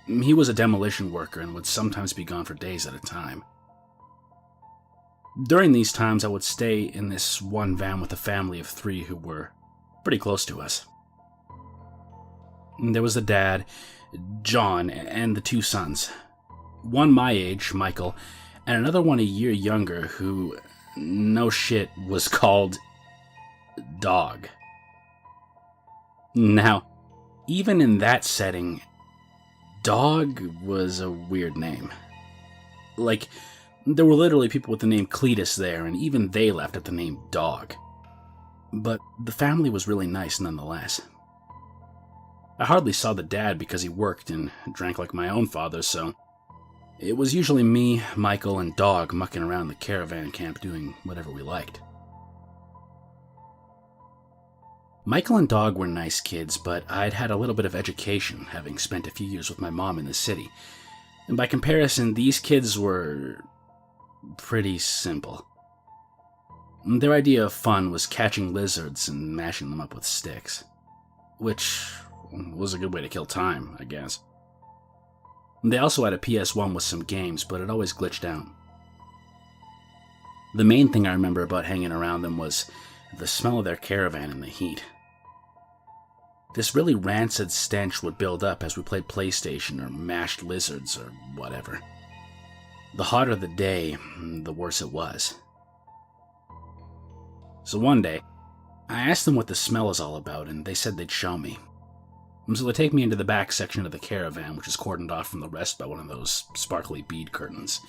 He was a demolition worker and would sometimes be gone for days at a time. During these times, I would stay in this one van with a family of 3 who were pretty close to us. There was the dad, John, and the 2 sons. One my age, Michael, and another one a year younger who, no shit, was called Dog. Now, even in that setting, Dog was a weird name. Like, there were literally people with the name Cletus there, and even they laughed at the name Dog. But the family was really nice nonetheless. I hardly saw the dad because he worked and drank like my own father, so it was usually me, Michael, and Dog mucking around the caravan camp doing whatever we liked. Michael and Dog were nice kids, but I'd had a little bit of education, having spent a few years with my mom in the city, And by comparison, these kids were pretty simple. Their idea of fun was catching lizards and mashing them up with sticks, which was a good way to kill time, I guess. They also had a PS1 with some games, but it always glitched out. The main thing I remember about hanging around them was the smell of their caravan in the heat. This really rancid stench would build up as we played PlayStation or mashed lizards or whatever. The hotter the day, the worse it was. So one day, I asked them what the smell is all about, and they said they'd show me. So they take me into the back section of the caravan, which is cordoned off from the rest by one of those sparkly bead curtains.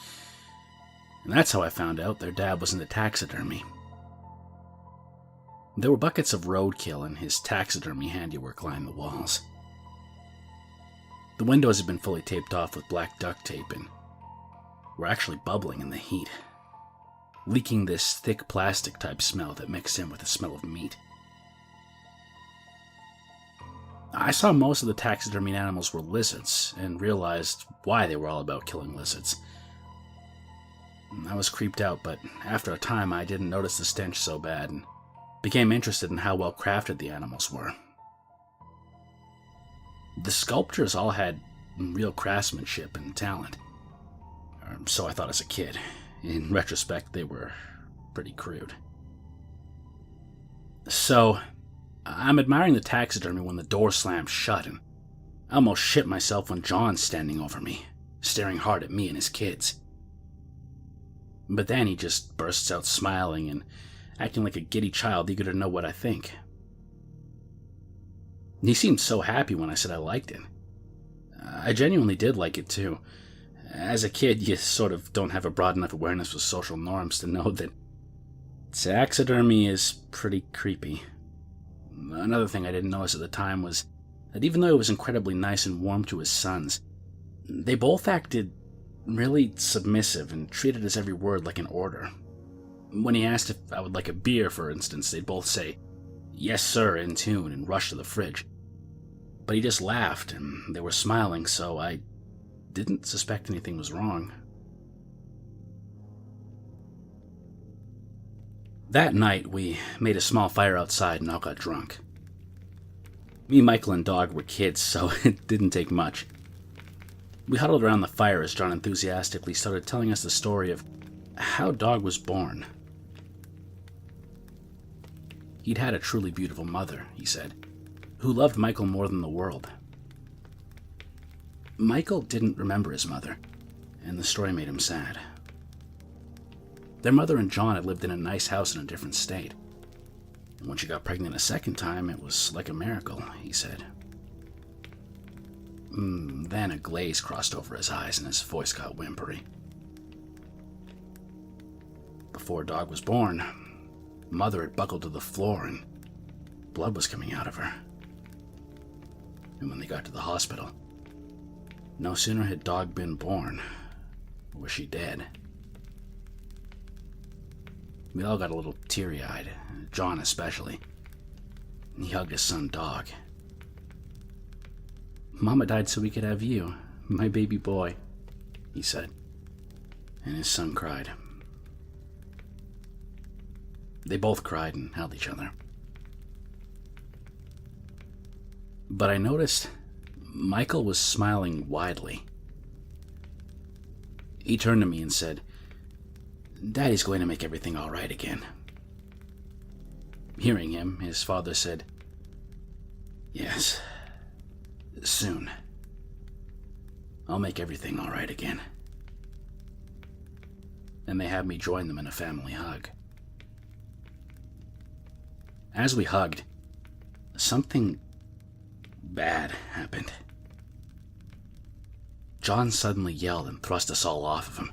And that's how I found out their dad was into taxidermy. There were buckets of roadkill and his taxidermy handiwork lining the walls. The windows had been fully taped off with black duct tape and were actually bubbling in the heat, leaking this thick plastic-type smell that mixed in with the smell of meat. I saw most of the taxidermy animals were lizards and realized why they were all about killing lizards. I was creeped out, but after a time I didn't notice the stench so bad and became interested in how well crafted the animals were. The sculptures all had real craftsmanship and talent. Or so I thought as a kid. In retrospect, they were pretty crude. So, I'm admiring the taxidermy when the door slammed shut, and I almost shit myself when John's standing over me, staring hard at me and his kids. But then he just bursts out smiling and acting like a giddy child eager to know what I think. He seemed so happy when I said I liked it. I genuinely did like it too. As a kid, you sort of don't have a broad enough awareness of social norms to know that taxidermy is pretty creepy. Another thing I didn't notice at the time was that even though he was incredibly nice and warm to his sons, they both acted really submissive and treated his every word like an order. When he asked if I would like a beer, for instance, they'd both say, "Yes, sir," in tune and rush to the fridge. But he just laughed, and they were smiling, so I didn't suspect anything was wrong. That night, we made a small fire outside and all got drunk. Me, Michael, and Dog were kids, so it didn't take much. We huddled around the fire as John enthusiastically started telling us the story of how Dog was born. He'd had a truly beautiful mother, he said, who loved Michael more than the world. Michael didn't remember his mother, and the story made him sad. Their mother and John had lived in a nice house in a different state, and when she got pregnant a second time, it was like a miracle, he said. Then a glaze crossed over his eyes and his voice got whimpery. Before Dog was born, Mother had buckled to the floor and blood was coming out of her. And when they got to the hospital, no sooner had Dog been born, was she dead. We all got a little teary-eyed, John especially. He hugged his son Dog. "Mama died so we could have you, my baby boy," he said. And his son cried. They both cried and held each other. But I noticed Michael was smiling widely. He turned to me and said, "Daddy's going to make everything all right again." Hearing him, his father said, "Yes, soon. I'll make everything all right again." And they had me join them in a family hug. As we hugged, something bad happened. John suddenly yelled and thrust us all off of him.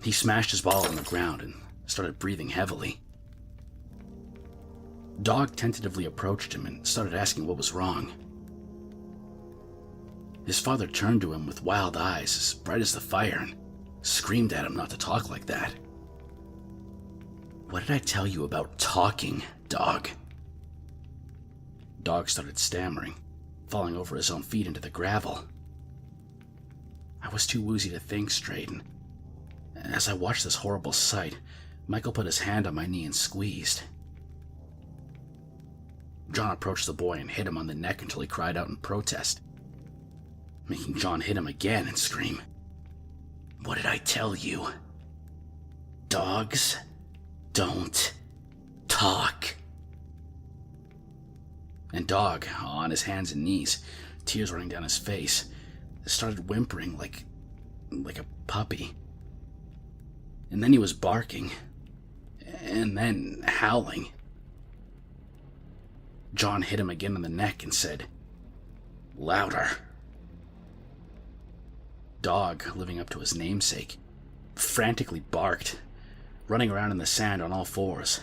He smashed his ball on the ground and started breathing heavily. Dog tentatively approached him and started asking what was wrong. His father turned to him with wild eyes as bright as the fire and screamed at him not to talk like that. "What did I tell you about talking, Dog?" Dog started stammering, falling over his own feet into the gravel. I was too woozy to think straight, and as I watched this horrible sight, Michael put his hand on my knee and squeezed. John approached the boy and hit him on the neck until he cried out in protest, making John hit him again and scream, "What did I tell you? Dogs don't talk." And Dog, on his hands and knees, tears running down his face, started whimpering like a puppy. And then he was barking, and then howling. John hit him again on the neck and said, "Louder." Dog, living up to his namesake, frantically barked, running around in the sand on all fours.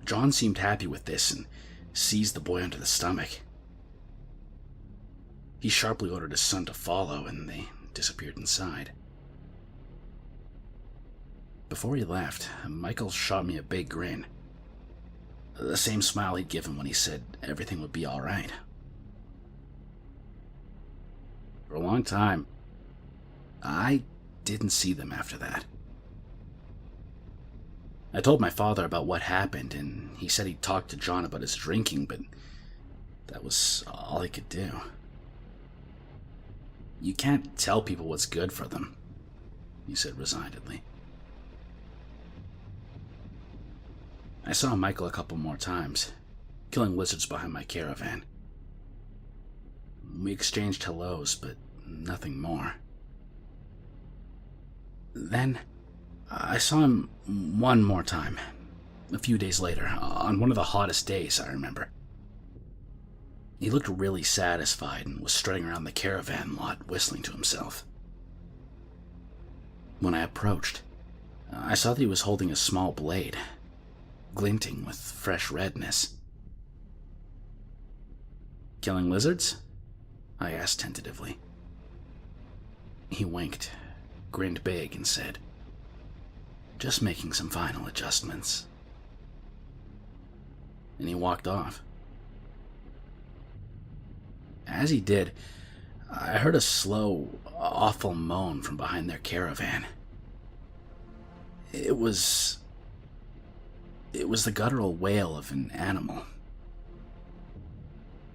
John seemed happy with this and seized the boy under the stomach. He sharply ordered his son to follow, and they disappeared inside. Before he left, Michael shot me a big grin. The same smile he'd given when he said everything would be all right. For a long time, I didn't see them after that. I told my father about what happened, and he said he'd talked to John about his drinking, but that was all he could do. "You can't tell people what's good for them," he said resignedly. I saw Michael a couple more times, killing lizards behind my caravan. We exchanged hellos, but nothing more. Then, I saw him one more time, a few days later, on one of the hottest days, I remember. He looked really satisfied and was strutting around the caravan lot, whistling to himself. When I approached, I saw that he was holding a small blade, glinting with fresh redness. "Killing lizards?" I asked tentatively. He winked, grinned big, and said, "Just making some final adjustments." And he walked off. As he did, I heard a slow, awful moan from behind their caravan. It was the guttural wail of an animal.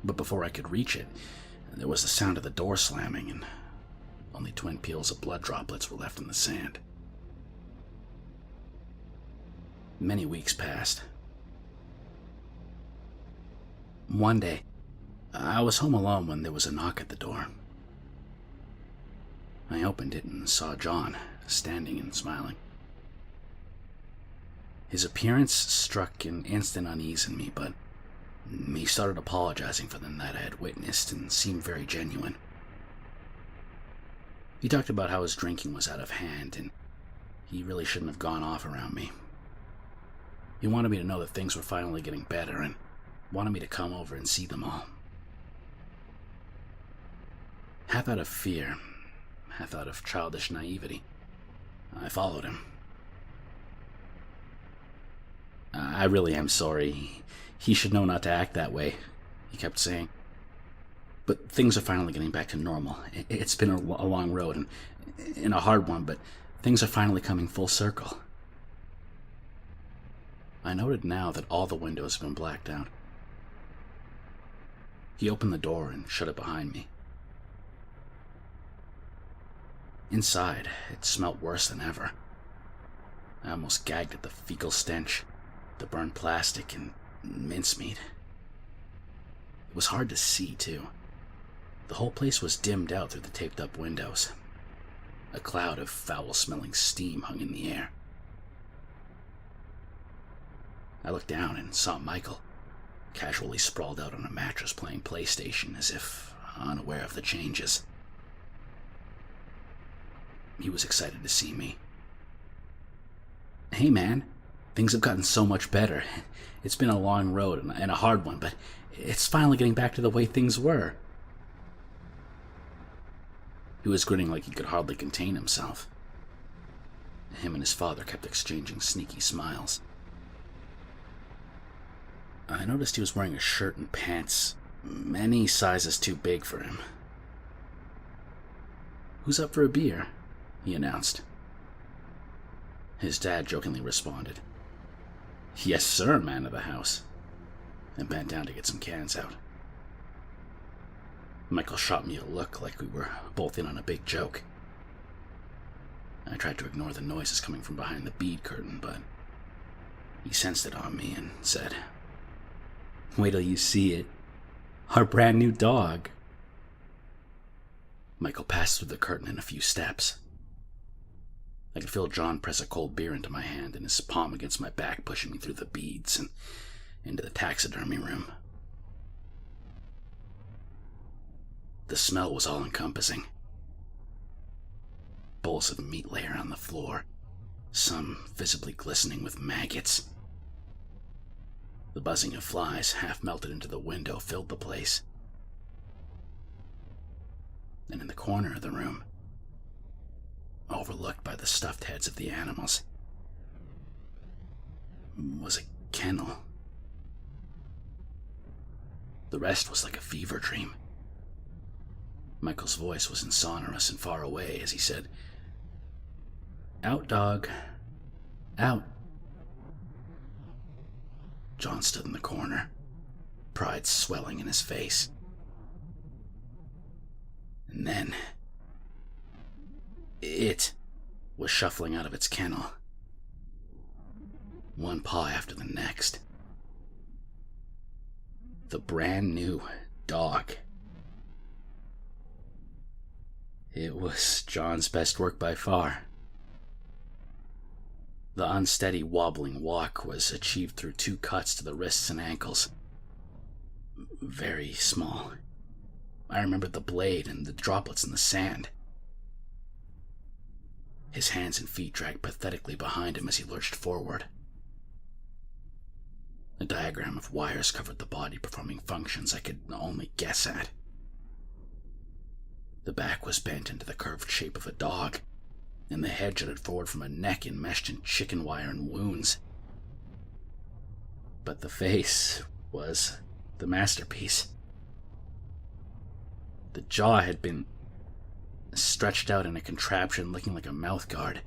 But before I could reach it, there was the sound of the door slamming, and only twin peels of blood droplets were left in the sand. Many weeks passed. One day, I was home alone when there was a knock at the door. I opened it and saw John, standing and smiling. His appearance struck an instant unease in me, but he started apologizing for the night I had witnessed and seemed very genuine. He talked about how his drinking was out of hand and he really shouldn't have gone off around me. He wanted me to know that things were finally getting better and wanted me to come over and see them all. Half out of fear, half out of childish naivety, I followed him. "I really am sorry. He should know not to act that way," he kept saying. "But things are finally getting back to normal. It's been a long road and a hard one, but things are finally coming full circle." I noted now that all the windows had been blacked out. He opened the door and shut it behind me. Inside, it smelt worse than ever. I almost gagged at the fecal stench, the burned plastic, and mincemeat. It was hard to see, too. The whole place was dimmed out through the taped-up windows. A cloud of foul-smelling steam hung in the air. I looked down and saw Michael, casually sprawled out on a mattress playing PlayStation as if unaware of the changes. He was excited to see me. "Hey man, things have gotten so much better. It's been a long road and a hard one, but it's finally getting back to the way things were." He was grinning like he could hardly contain himself. Him and his father kept exchanging sneaky smiles. I noticed he was wearing a shirt and pants many sizes too big for him. "Who's up for a beer?" he announced. His dad jokingly responded, "Yes, sir, man of the house," and bent down to get some cans out. Michael shot me a look like we were both in on a big joke. I tried to ignore the noises coming from behind the bead curtain, but he sensed it on me and said, "Wait till you see it. Our brand new dog." Michael passed through the curtain in a few steps. I could feel John press a cold beer into my hand and his palm against my back, pushing me through the beads and into the taxidermy room. The smell was all-encompassing. Bowls of meat lay around the floor, some visibly glistening with maggots. The buzzing of flies, half melted into the window, filled the place. And in the corner of the room, overlooked by the stuffed heads of the animals, was a kennel. The rest was like a fever dream. Michael's voice was sonorous and far away as he said, "Out, dog. Out." John stood in the corner, pride swelling in his face. And then, it was shuffling out of its kennel, one paw after the next. The brand new dog. It was John's best work by far. The unsteady, wobbling walk was achieved through 2 cuts to the wrists and ankles. Very small. I remembered the blade and the droplets in the sand. His hands and feet dragged pathetically behind him as he lurched forward. A diagram of wires covered the body, performing functions I could only guess at. The back was bent into the curved shape of a dog, and the head jutted forward from a neck enmeshed in chicken wire and wounds. But the face was the masterpiece. The jaw had been stretched out in a contraption looking like a mouthguard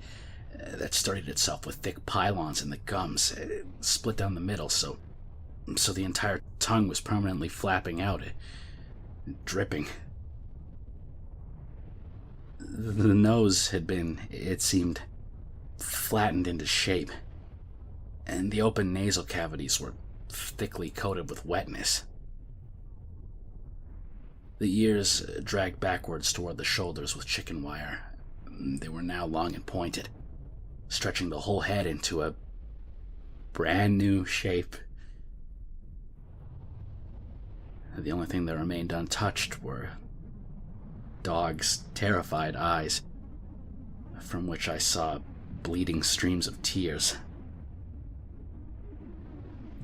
that sturdied itself with thick pylons in the gums, split down the middle, so the entire tongue was permanently flapping out, dripping. The nose had been, it seemed, flattened into shape, and the open nasal cavities were thickly coated with wetness. The ears dragged backwards toward the shoulders with chicken wire. They were now long and pointed, stretching the whole head into a brand new shape. The only thing that remained untouched were dog's terrified eyes, from which I saw bleeding streams of tears.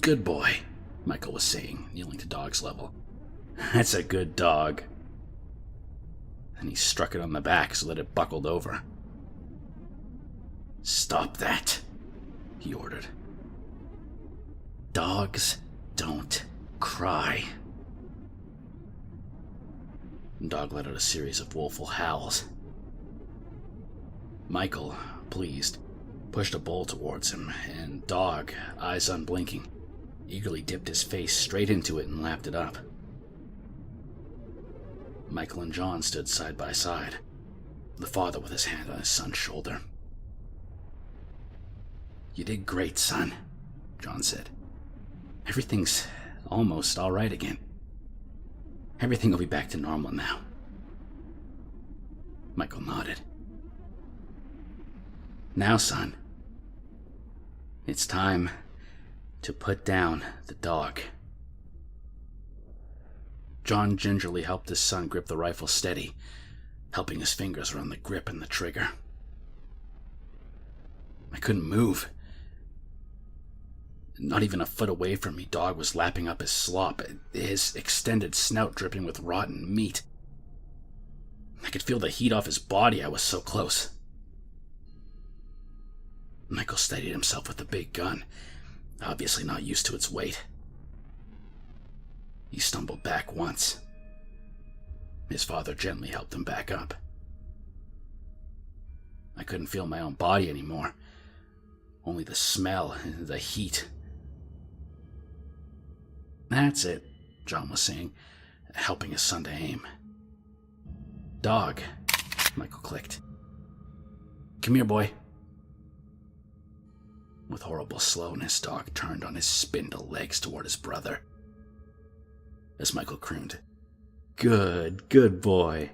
"Good boy," Michael was saying, kneeling to dog's level. "That's a good dog." And he struck it on the back so that it buckled over. "Stop that," he ordered. "Dogs don't cry." Dog let out a series of woeful howls. Michael, pleased, pushed a bowl towards him, and Dog, eyes unblinking, eagerly dipped his face straight into it and lapped it up. Michael and John stood side by side, the father with his hand on his son's shoulder. "You did great, son," John said. "Everything's almost all right again. Everything will be back to normal now." Michael nodded. "Now, son, it's time to put down the dog." John gingerly helped his son grip the rifle steady, helping his fingers around the grip and the trigger. I couldn't move. Not even a foot away from me, Dog was lapping up his slop, his extended snout dripping with rotten meat. I could feel the heat off his body, I was so close. Michael steadied himself with the big gun, obviously not used to its weight. He stumbled back once. His father gently helped him back up. I couldn't feel my own body anymore. Only the smell and the heat. "That's it," John was saying, helping his son to aim. "Dog," Michael clicked. "Come here, boy." With horrible slowness, Dog turned on his spindle legs toward his brother. As Michael crooned, good boy,"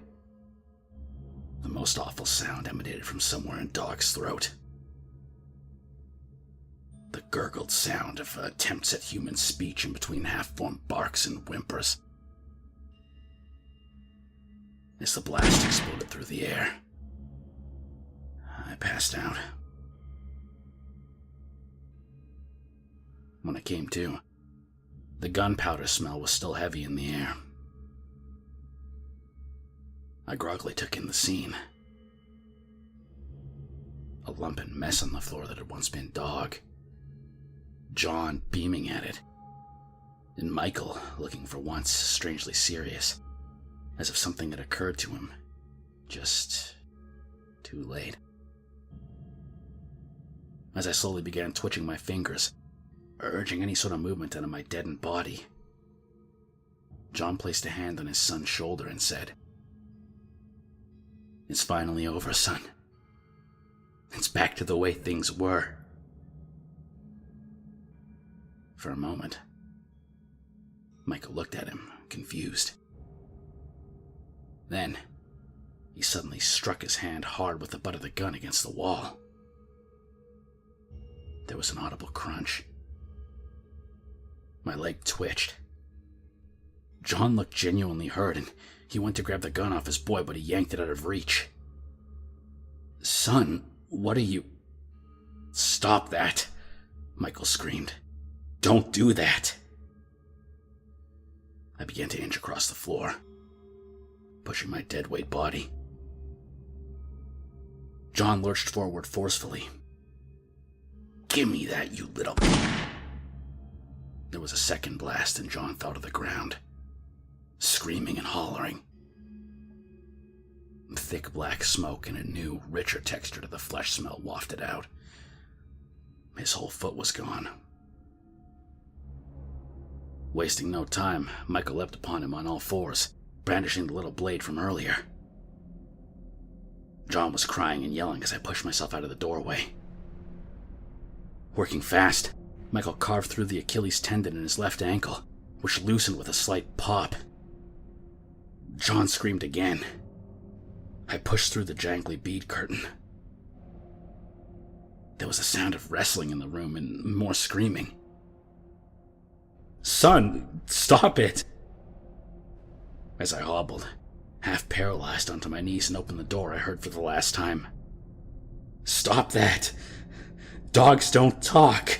the most awful sound emanated from somewhere in Dog's throat. The gurgled sound of attempts at human speech in between half-formed barks and whimpers. As the blast exploded through the air, I passed out. When I came to, the gunpowder smell was still heavy in the air. I groggily took in the scene. A lumpen mess on the floor that had once been Dog. John beaming at it. And Michael looking for once strangely serious, as if something had occurred to him. Just too late. As I slowly began twitching my fingers, urging any sort of movement out of my deadened body, John placed a hand on his son's shoulder and said, "It's finally over, son. It's back to the way things were." For a moment, Michael looked at him, confused. Then, he suddenly struck his hand hard with the butt of the gun against the wall. There was an audible crunch. My leg twitched. John looked genuinely hurt, and he went to grab the gun off his boy, but he yanked it out of reach. "Son, what are you—" "Stop that," Michael screamed. "Don't do that." I began to inch across the floor, pushing my dead-weight body. John lurched forward forcefully. "Give me that, you little—" There was a second blast and John fell to the ground, screaming and hollering. Thick black smoke and a new, richer texture to the flesh smell wafted out. His whole foot was gone. Wasting no time, Michael leapt upon him on all fours, brandishing the little blade from earlier. John was crying and yelling as I pushed myself out of the doorway. Working fast, Michael carved through the Achilles tendon in his left ankle, which loosened with a slight pop. John screamed again. I pushed through the jangly bead curtain. There was a sound of wrestling in the room and more screaming. "Son, stop it!" As I hobbled, half paralyzed, onto my knees and opened the door, I heard for the last time, "Stop that! Dogs don't talk!"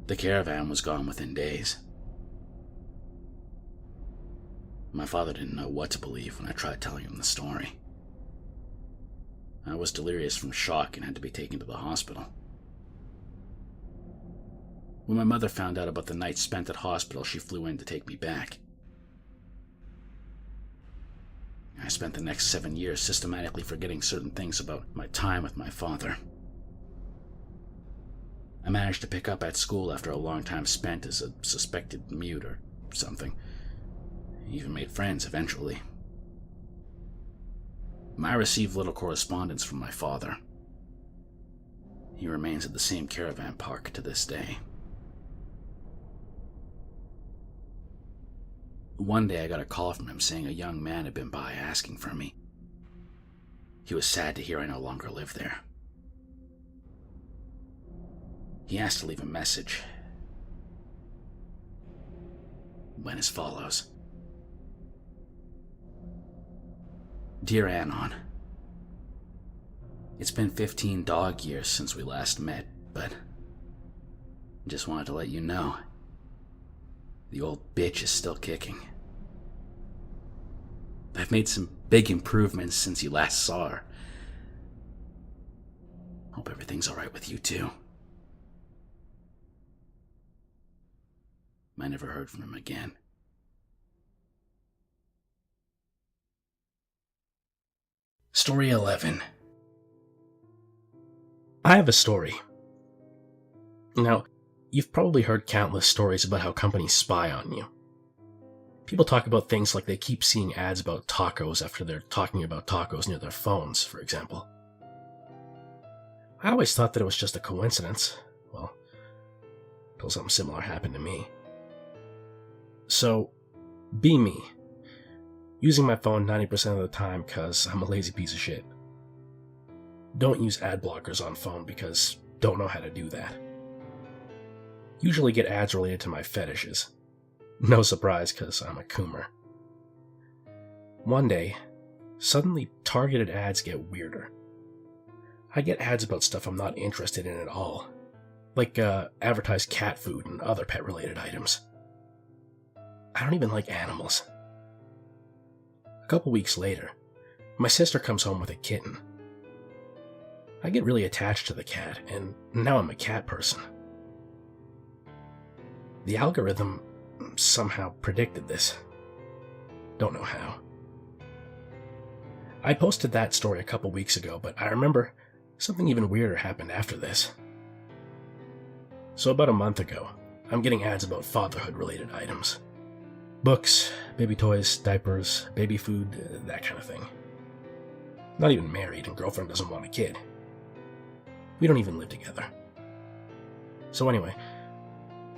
The caravan was gone within days. My father didn't know what to believe when I tried telling him the story. I was delirious from shock and had to be taken to the hospital. When my mother found out about the night spent at hospital, she flew in to take me back. I spent the next 7 years systematically forgetting certain things about my time with my father. I managed to pick up at school after a long time spent as a suspected mute or something. I even made friends eventually. I received little correspondence from my father. He remains at the same caravan park to this day. One day I got a call from him saying a young man had been by asking for me. He was sad to hear I no longer lived there. He asked to leave a message. Went as follows. Dear Anon, it's been 15 dog years since we last met, but just wanted to let you know the old bitch is still kicking. I've made some big improvements since you last saw her. Hope everything's alright with you too. I never heard from him again. Story 11. I have a story. Now, you've probably heard countless stories about how companies spy on you. People talk about things like they keep seeing ads about tacos after they're talking about tacos near their phones, for example. I always thought that it was just a coincidence. Well, until something similar happened to me. So, be me. Using my phone 90% of the time because I'm a lazy piece of shit. Don't use ad blockers on phone because don't know how to do that. Usually get ads related to my fetishes. No surprise because I'm a coomer. One day, suddenly targeted ads get weirder. I get ads about stuff I'm not interested in at all, like advertised cat food and other pet-related items. I don't even like animals. A couple weeks later, my sister comes home with a kitten. I get really attached to the cat, and now I'm a cat person. The algorithm somehow predicted this. Don't know how. I posted that story a couple weeks ago, but I remember something even weirder happened after this. So about a month ago, I'm getting ads about fatherhood-related items. Books, baby toys, diapers, baby food, that kind of thing. Not even married, and girlfriend doesn't want a kid. We don't even live together. So anyway,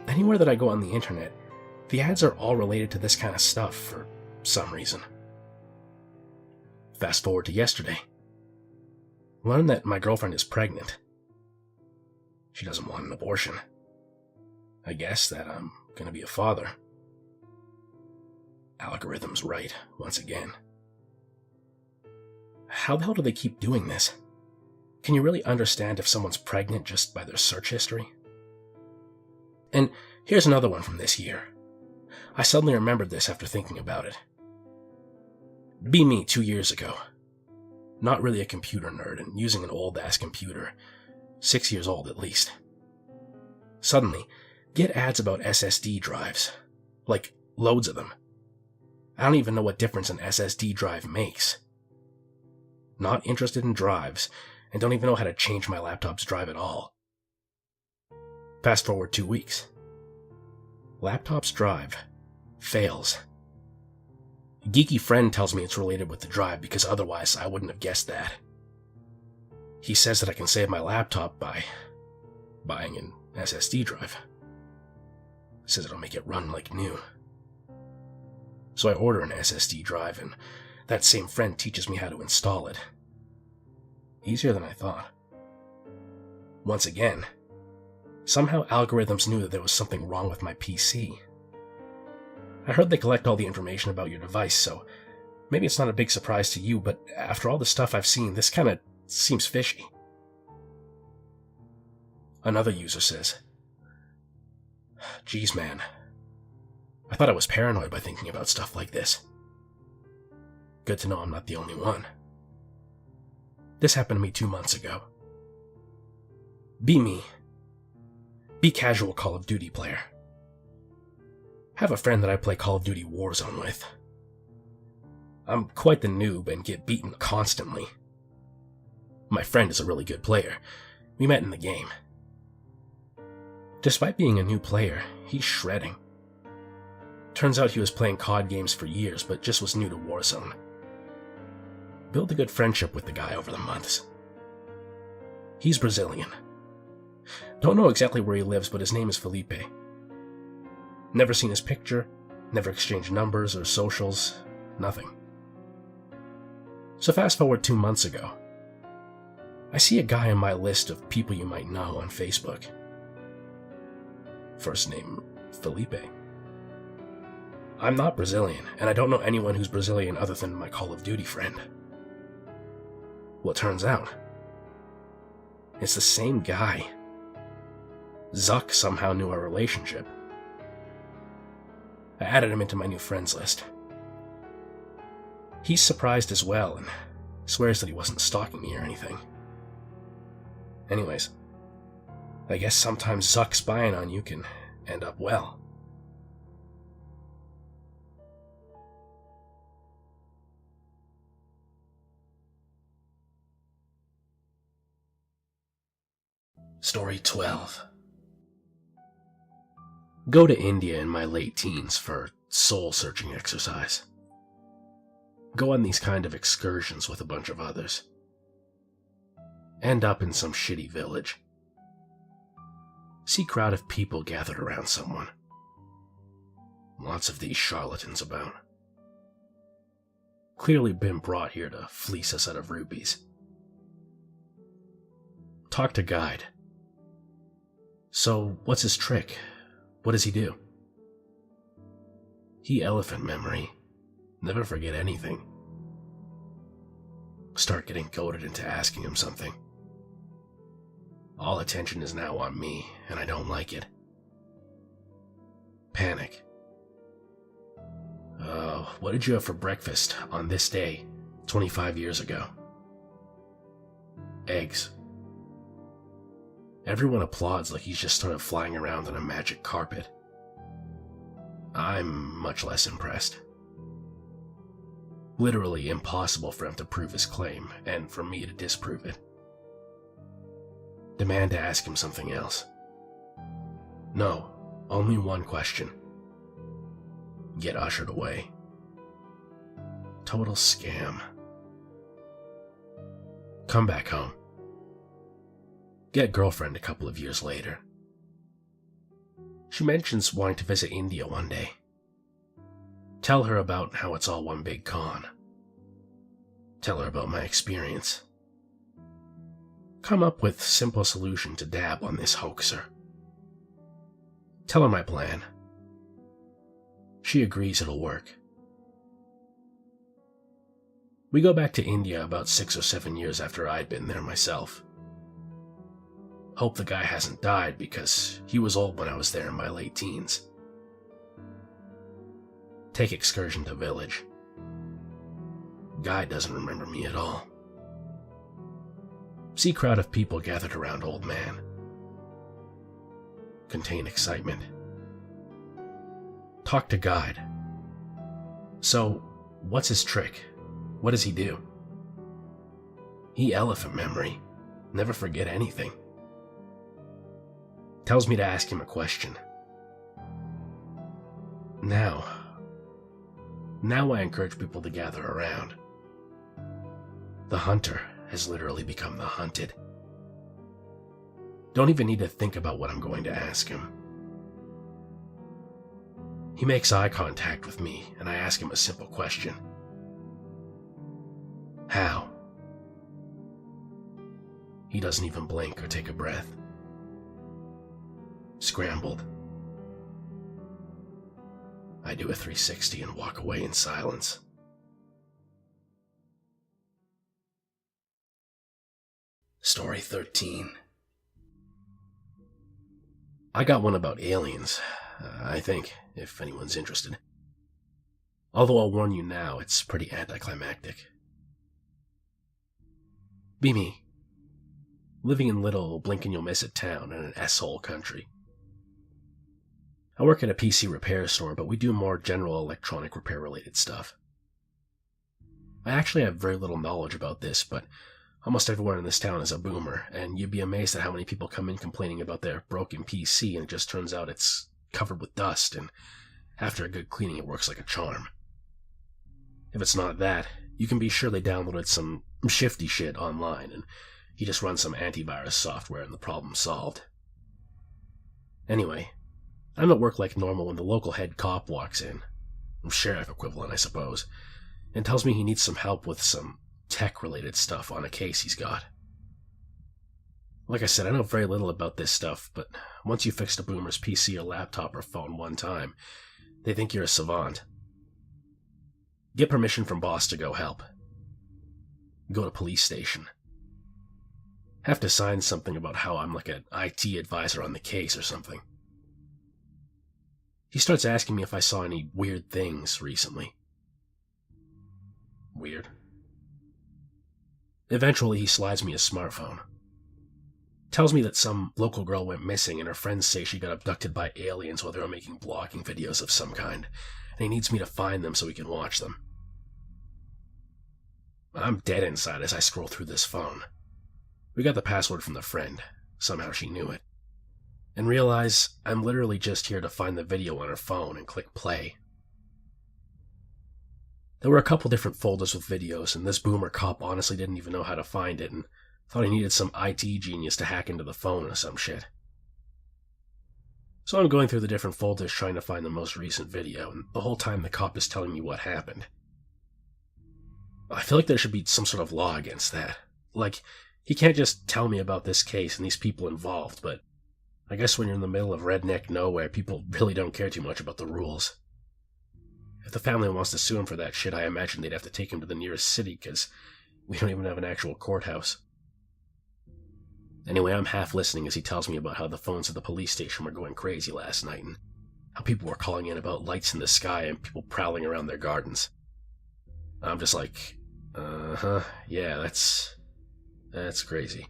anywhere that I go on the internet, the ads are all related to this kind of stuff for some reason. Fast forward to yesterday. Learn that my girlfriend is pregnant. She doesn't want an abortion. I guess that I'm gonna be a father. Algorithm's right, once again. How the hell do they keep doing this? Can you really understand if someone's pregnant just by their search history? And here's another one from this year. I suddenly remembered this after thinking about it. Be me 2 years ago. Not really a computer nerd and using an old-ass computer. 6 years old at least. Suddenly, get ads about SSD drives. Like, loads of them. I don't even know what difference an SSD drive makes. Not interested in drives, and don't even know how to change my laptop's drive at all. Fast forward 2 weeks. Laptop's drive fails. A geeky friend tells me it's related with the drive because otherwise I wouldn't have guessed that. He says that I can save my laptop by buying an SSD drive. Says it'll make it run like new. So I order an SSD drive, and that same friend teaches me how to install it. Easier than I thought. Once again, somehow algorithms knew that there was something wrong with my PC. I heard they collect all the information about your device, so maybe it's not a big surprise to you, but after all the stuff I've seen, this kinda seems fishy. Another user says, "Geez, man. I thought I was paranoid by thinking about stuff like this. Good to know I'm not the only one." This happened to me 2 months ago. Be me. Be casual Call of Duty player. Have a friend that I play Call of Duty Warzone with. I'm quite the noob and get beaten constantly. My friend is a really good player. We met in the game. Despite being a new player, he's shredding. Turns out he was playing COD games for years, but just was new to Warzone. Built a good friendship with the guy over the months. He's Brazilian. Don't know exactly where he lives, but his name is Felipe. Never seen his picture, never exchanged numbers or socials, nothing. So fast forward 2 months ago. I see a guy on my list of people you might know on Facebook. First name, Felipe. I'm not Brazilian, and I don't know anyone who's Brazilian other than my Call of Duty friend. Well, it turns out, it's the same guy. Zuck somehow knew our relationship. I added him into my new friends list. He's surprised as well and swears that he wasn't stalking me or anything. Anyways, I guess sometimes Zuck spying on you can end up well. Story 12. Go to India in my late teens for soul-searching exercise. Go on these kind of excursions with a bunch of others. End up in some shitty village. See crowd of people gathered around someone. Lots of these charlatans about. Clearly been brought here to fleece us out of rupees. Talk to guide. So, what's his trick? What does he do? He elephant memory. Never forget anything. Start getting goaded into asking him something. All attention is now on me, and I don't like it. Panic. What did you have for breakfast on this day, 25 years ago? Eggs. Everyone applauds like he's just started flying around on a magic carpet. I'm much less impressed. Literally impossible for him to prove his claim, and for me to disprove it. Demand to ask him something else. No, only one question. Get ushered away. Total scam. Come back home. Get girlfriend a couple of years later. She mentions wanting to visit India one day. Tell her about how it's all one big con. Tell her about my experience. Come up with simple solution to dab on this hoaxer. Tell her my plan. She agrees it'll work. We go back to India about 6 or 7 years after I'd been there myself. Hope the guy hasn't died because he was old when I was there in my late teens. Take excursion to village. Guy doesn't remember me at all. See crowd of people gathered around old man. Contain excitement. Talk to guide. So, what's his trick? What does he do? He elephant memory. Never forget anything. Tells me to ask him a question. Now I encourage people to gather around. The hunter has literally become the hunted. Don't even need to think about what I'm going to ask him. He makes eye contact with me, and I ask him a simple question. How? He doesn't even blink or take a breath. Scrambled. I do a 360 and walk away in silence. Story 13. I got one about aliens, I think, if anyone's interested. Although I'll warn you now, it's pretty anticlimactic. Be me. Living in little blink-and-you'll-miss-it town in an S-hole country. I work at a PC repair store, but we do more general electronic repair-related stuff. I actually have very little knowledge about this, but almost everyone in this town is a boomer, and you'd be amazed at how many people come in complaining about their broken PC, and it just turns out it's covered with dust, and after a good cleaning it works like a charm. If it's not that, you can be sure they downloaded some shifty shit online, and you just run some antivirus software and the problem's solved. Anyway, I'm at work like normal when the local head cop walks in, sheriff equivalent I suppose, and tells me he needs some help with some tech-related stuff on a case he's got. Like I said, I know very little about this stuff, but once you fixed a boomer's PC or laptop or phone one time, they think you're a savant. Get permission from boss to go help. Go to police station. Have to sign something about how I'm like an IT advisor on the case or something. He starts asking me if I saw any weird things recently. Weird. Eventually he slides me a smartphone. Tells me that some local girl went missing and her friends say she got abducted by aliens while they were making blogging videos of some kind, and he needs me to find them so we can watch them. I'm dead inside as I scroll through this phone. We got the password from the friend, somehow she knew it, and realize I'm literally just here to find the video on her phone and click play. There were a couple different folders with videos, and this boomer cop honestly didn't even know how to find it and thought he needed some IT genius to hack into the phone or some shit. So I'm going through the different folders trying to find the most recent video, and the whole time the cop is telling me what happened. I feel like there should be some sort of law against that. Like, he can't just tell me about this case and these people involved, but I guess when you're in the middle of redneck nowhere, people really don't care too much about the rules. If the family wants to sue him for that shit, I imagine they'd have to take him to the nearest city, because we don't even have an actual courthouse. Anyway, I'm half listening as he tells me about how the phones at the police station were going crazy last night, and how people were calling in about lights in the sky and people prowling around their gardens. I'm just like, yeah, that's crazy.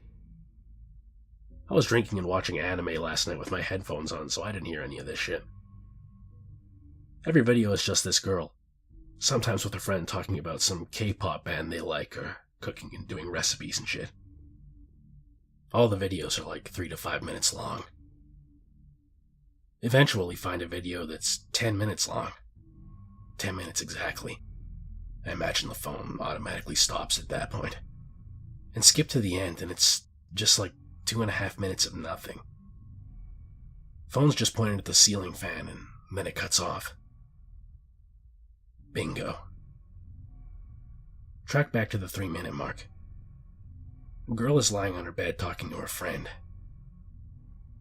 I was drinking and watching anime last night with my headphones on, so I didn't hear any of this shit. Every video is just this girl, sometimes with a friend talking about some K-pop band they like, or cooking and doing recipes and shit. All the videos are like 3 to 5 minutes long. Eventually find a video that's 10 minutes long. 10 minutes exactly. I imagine the phone automatically stops at that point. And skip to the end, and it's just like 2.5 minutes of nothing. Phone's just pointing at the ceiling fan, and then it cuts off. Bingo. Track back to the 3-minute mark. A girl is lying on her bed talking to her friend.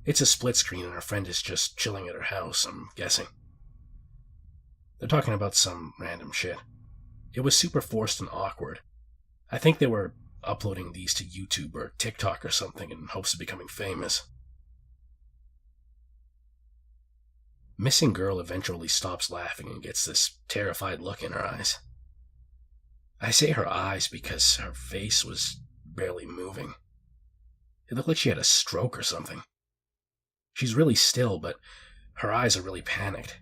It's a split screen and her friend is just chilling at her house, I'm guessing. They're talking about some random shit. It was super forced and awkward. I think they were uploading these to YouTube or TikTok or something in hopes of becoming famous. Missing girl eventually stops laughing and gets this terrified look in her eyes. I say her eyes because her face was barely moving. It looked like she had a stroke or something. She's really still, but her eyes are really panicked.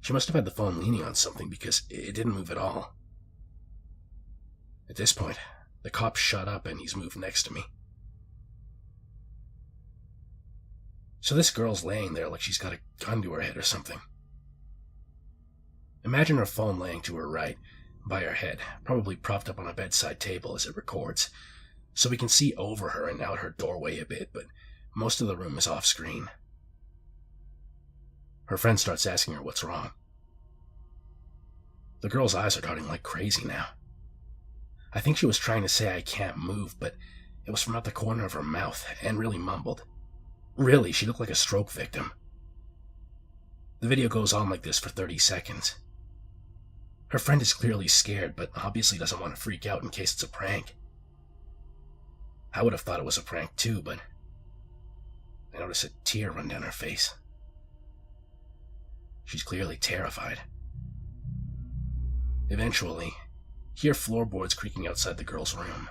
She must have had the phone leaning on something because it didn't move at all. At this point, the cop shut up and he's moved next to me. So this girl's laying there like she's got a gun to her head or something. Imagine her phone laying to her right, by her head, probably propped up on a bedside table as it records, so we can see over her and out her doorway a bit, but most of the room is off screen. Her friend starts asking her what's wrong. The girl's eyes are darting like crazy now. I think she was trying to say I can't move, but it was from out the corner of her mouth, and really mumbled. Really, she looked like a stroke victim. The video goes on like this for 30 seconds. Her friend is clearly scared, but obviously doesn't want to freak out in case it's a prank. I would have thought it was a prank too, but I notice a tear run down her face. She's clearly terrified. Eventually, hear floorboards creaking outside the girl's room.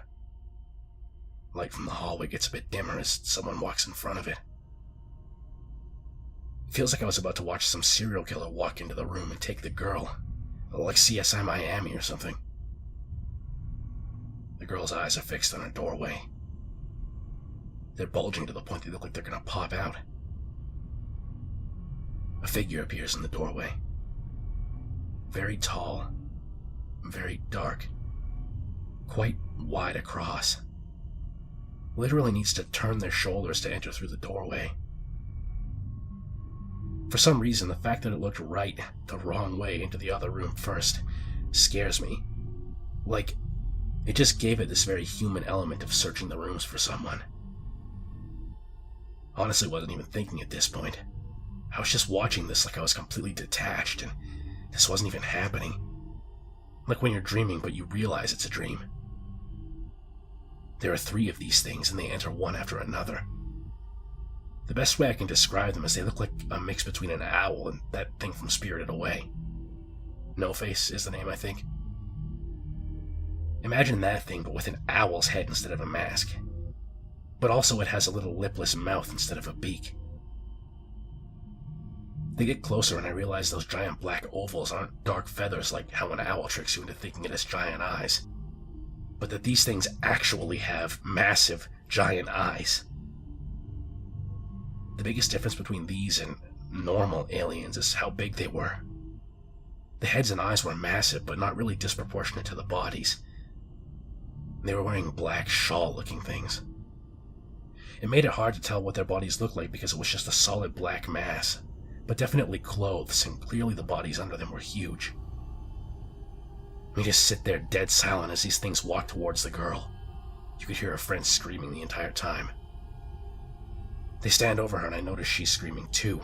Light from the hallway gets a bit dimmer as someone walks in front of it. It feels like I was about to watch some serial killer walk into the room and take the girl. Like CSI Miami or something. The girl's eyes are fixed on her doorway. They're bulging to the point they look like they're gonna pop out. A figure appears in the doorway. Very tall, very dark, quite wide across. Literally needs to turn their shoulders to enter through the doorway. For some reason, the fact that it looked right the wrong way into the other room first scares me. Like, it just gave it this very human element of searching the rooms for someone. Honestly, wasn't even thinking at this point. I was just watching this like I was completely detached, and this wasn't even happening. Like when you're dreaming, but you realize it's a dream. There are 3 of these things, and they enter one after another. The best way I can describe them is they look like a mix between an owl and that thing from Spirited Away. No Face is the name, I think. Imagine that thing, but with an owl's head instead of a mask. But also it has a little lipless mouth instead of a beak. They get closer and I realize those giant black ovals aren't dark feathers like how an owl tricks you into thinking it has giant eyes, but that these things actually have massive, giant eyes. The biggest difference between these and normal aliens is how big they were. The heads and eyes were massive, but not really disproportionate to the bodies. They were wearing black shawl-looking things. It made it hard to tell what their bodies looked like because it was just a solid black mass, but definitely clothes, and clearly the bodies under them were huge. We just sit there dead silent as these things walked towards the girl. You could hear her friend screaming the entire time. They stand over her and I notice she's screaming too,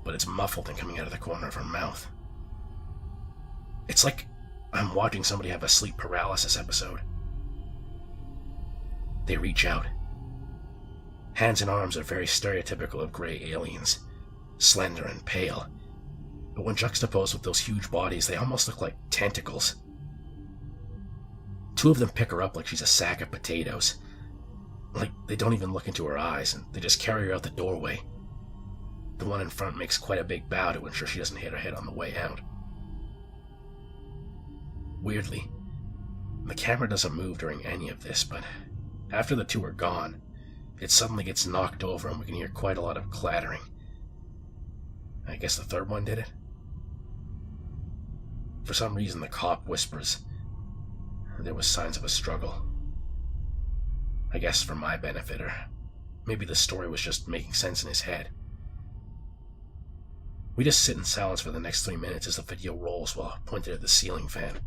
but it's muffled and coming out of the corner of her mouth. It's like I'm watching somebody have a sleep paralysis episode. They reach out. Hands and arms are very stereotypical of gray aliens, slender and pale, but when juxtaposed with those huge bodies, they almost look like tentacles. Two of them pick her up like she's a sack of potatoes. Like they don't even look into her eyes, and they just carry her out the doorway. The one in front makes quite a big bow to ensure she doesn't hit her head on the way out. Weirdly, the camera doesn't move during any of this, but after the two are gone, it suddenly gets knocked over and we can hear quite a lot of clattering. I guess the third one did it? For some reason, the cop whispers there was signs of a struggle. I guess for my benefit, or maybe the story was just making sense in his head. We just sit in silence for the next 3 minutes as the video rolls while pointed at the ceiling fan.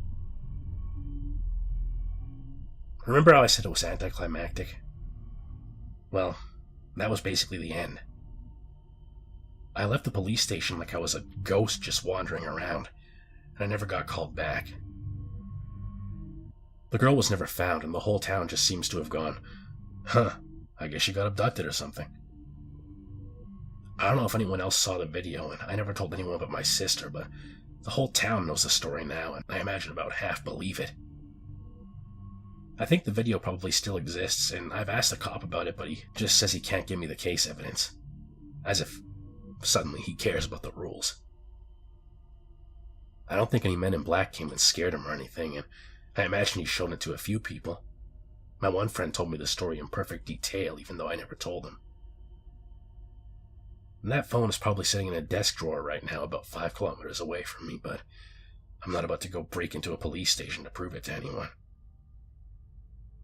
Remember how I said it was anticlimactic? Well, that was basically the end. I left the police station like I was a ghost just wandering around, and I never got called back. The girl was never found, and the whole town just seems to have gone, I guess she got abducted or something. I don't know if anyone else saw the video, and I never told anyone but my sister, but the whole town knows the story now, and I imagine about half believe it. I think the video probably still exists, and I've asked the cop about it, but he just says he can't give me the case evidence. As if suddenly he cares about the rules. I don't think any men in black came and scared him or anything, and I imagine he's shown it to a few people. My one friend told me the story in perfect detail, even though I never told him. And that phone is probably sitting in a desk drawer right now about 5 kilometers away from me, but I'm not about to go break into a police station to prove it to anyone.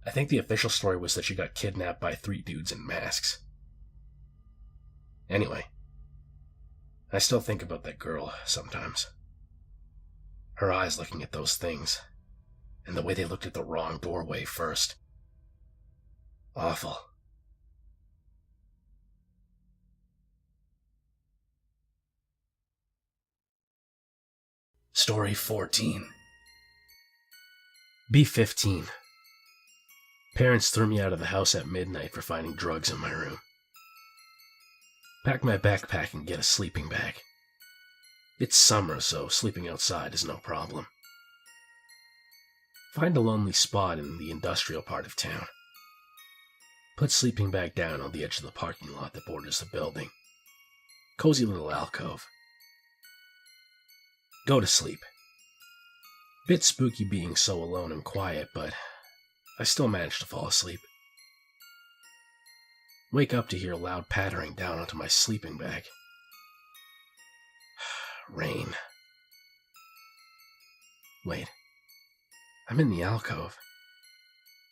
I think the official story was that she got kidnapped by 3 dudes in masks. Anyway, I still think about that girl sometimes. Her eyes looking at those things, and the way they looked at the wrong doorway first. Awful. Story 14. B-15. Parents threw me out of the house at midnight for finding drugs in my room. Pack my backpack and get a sleeping bag. It's summer, so sleeping outside is no problem. Find a lonely spot in the industrial part of town. Put sleeping bag down on the edge of the parking lot that borders the building. Cozy little alcove. Go to sleep. Bit spooky being so alone and quiet, but I still manage to fall asleep. Wake up to hear loud pattering down onto my sleeping bag. Rain. Wait. I'm in the alcove.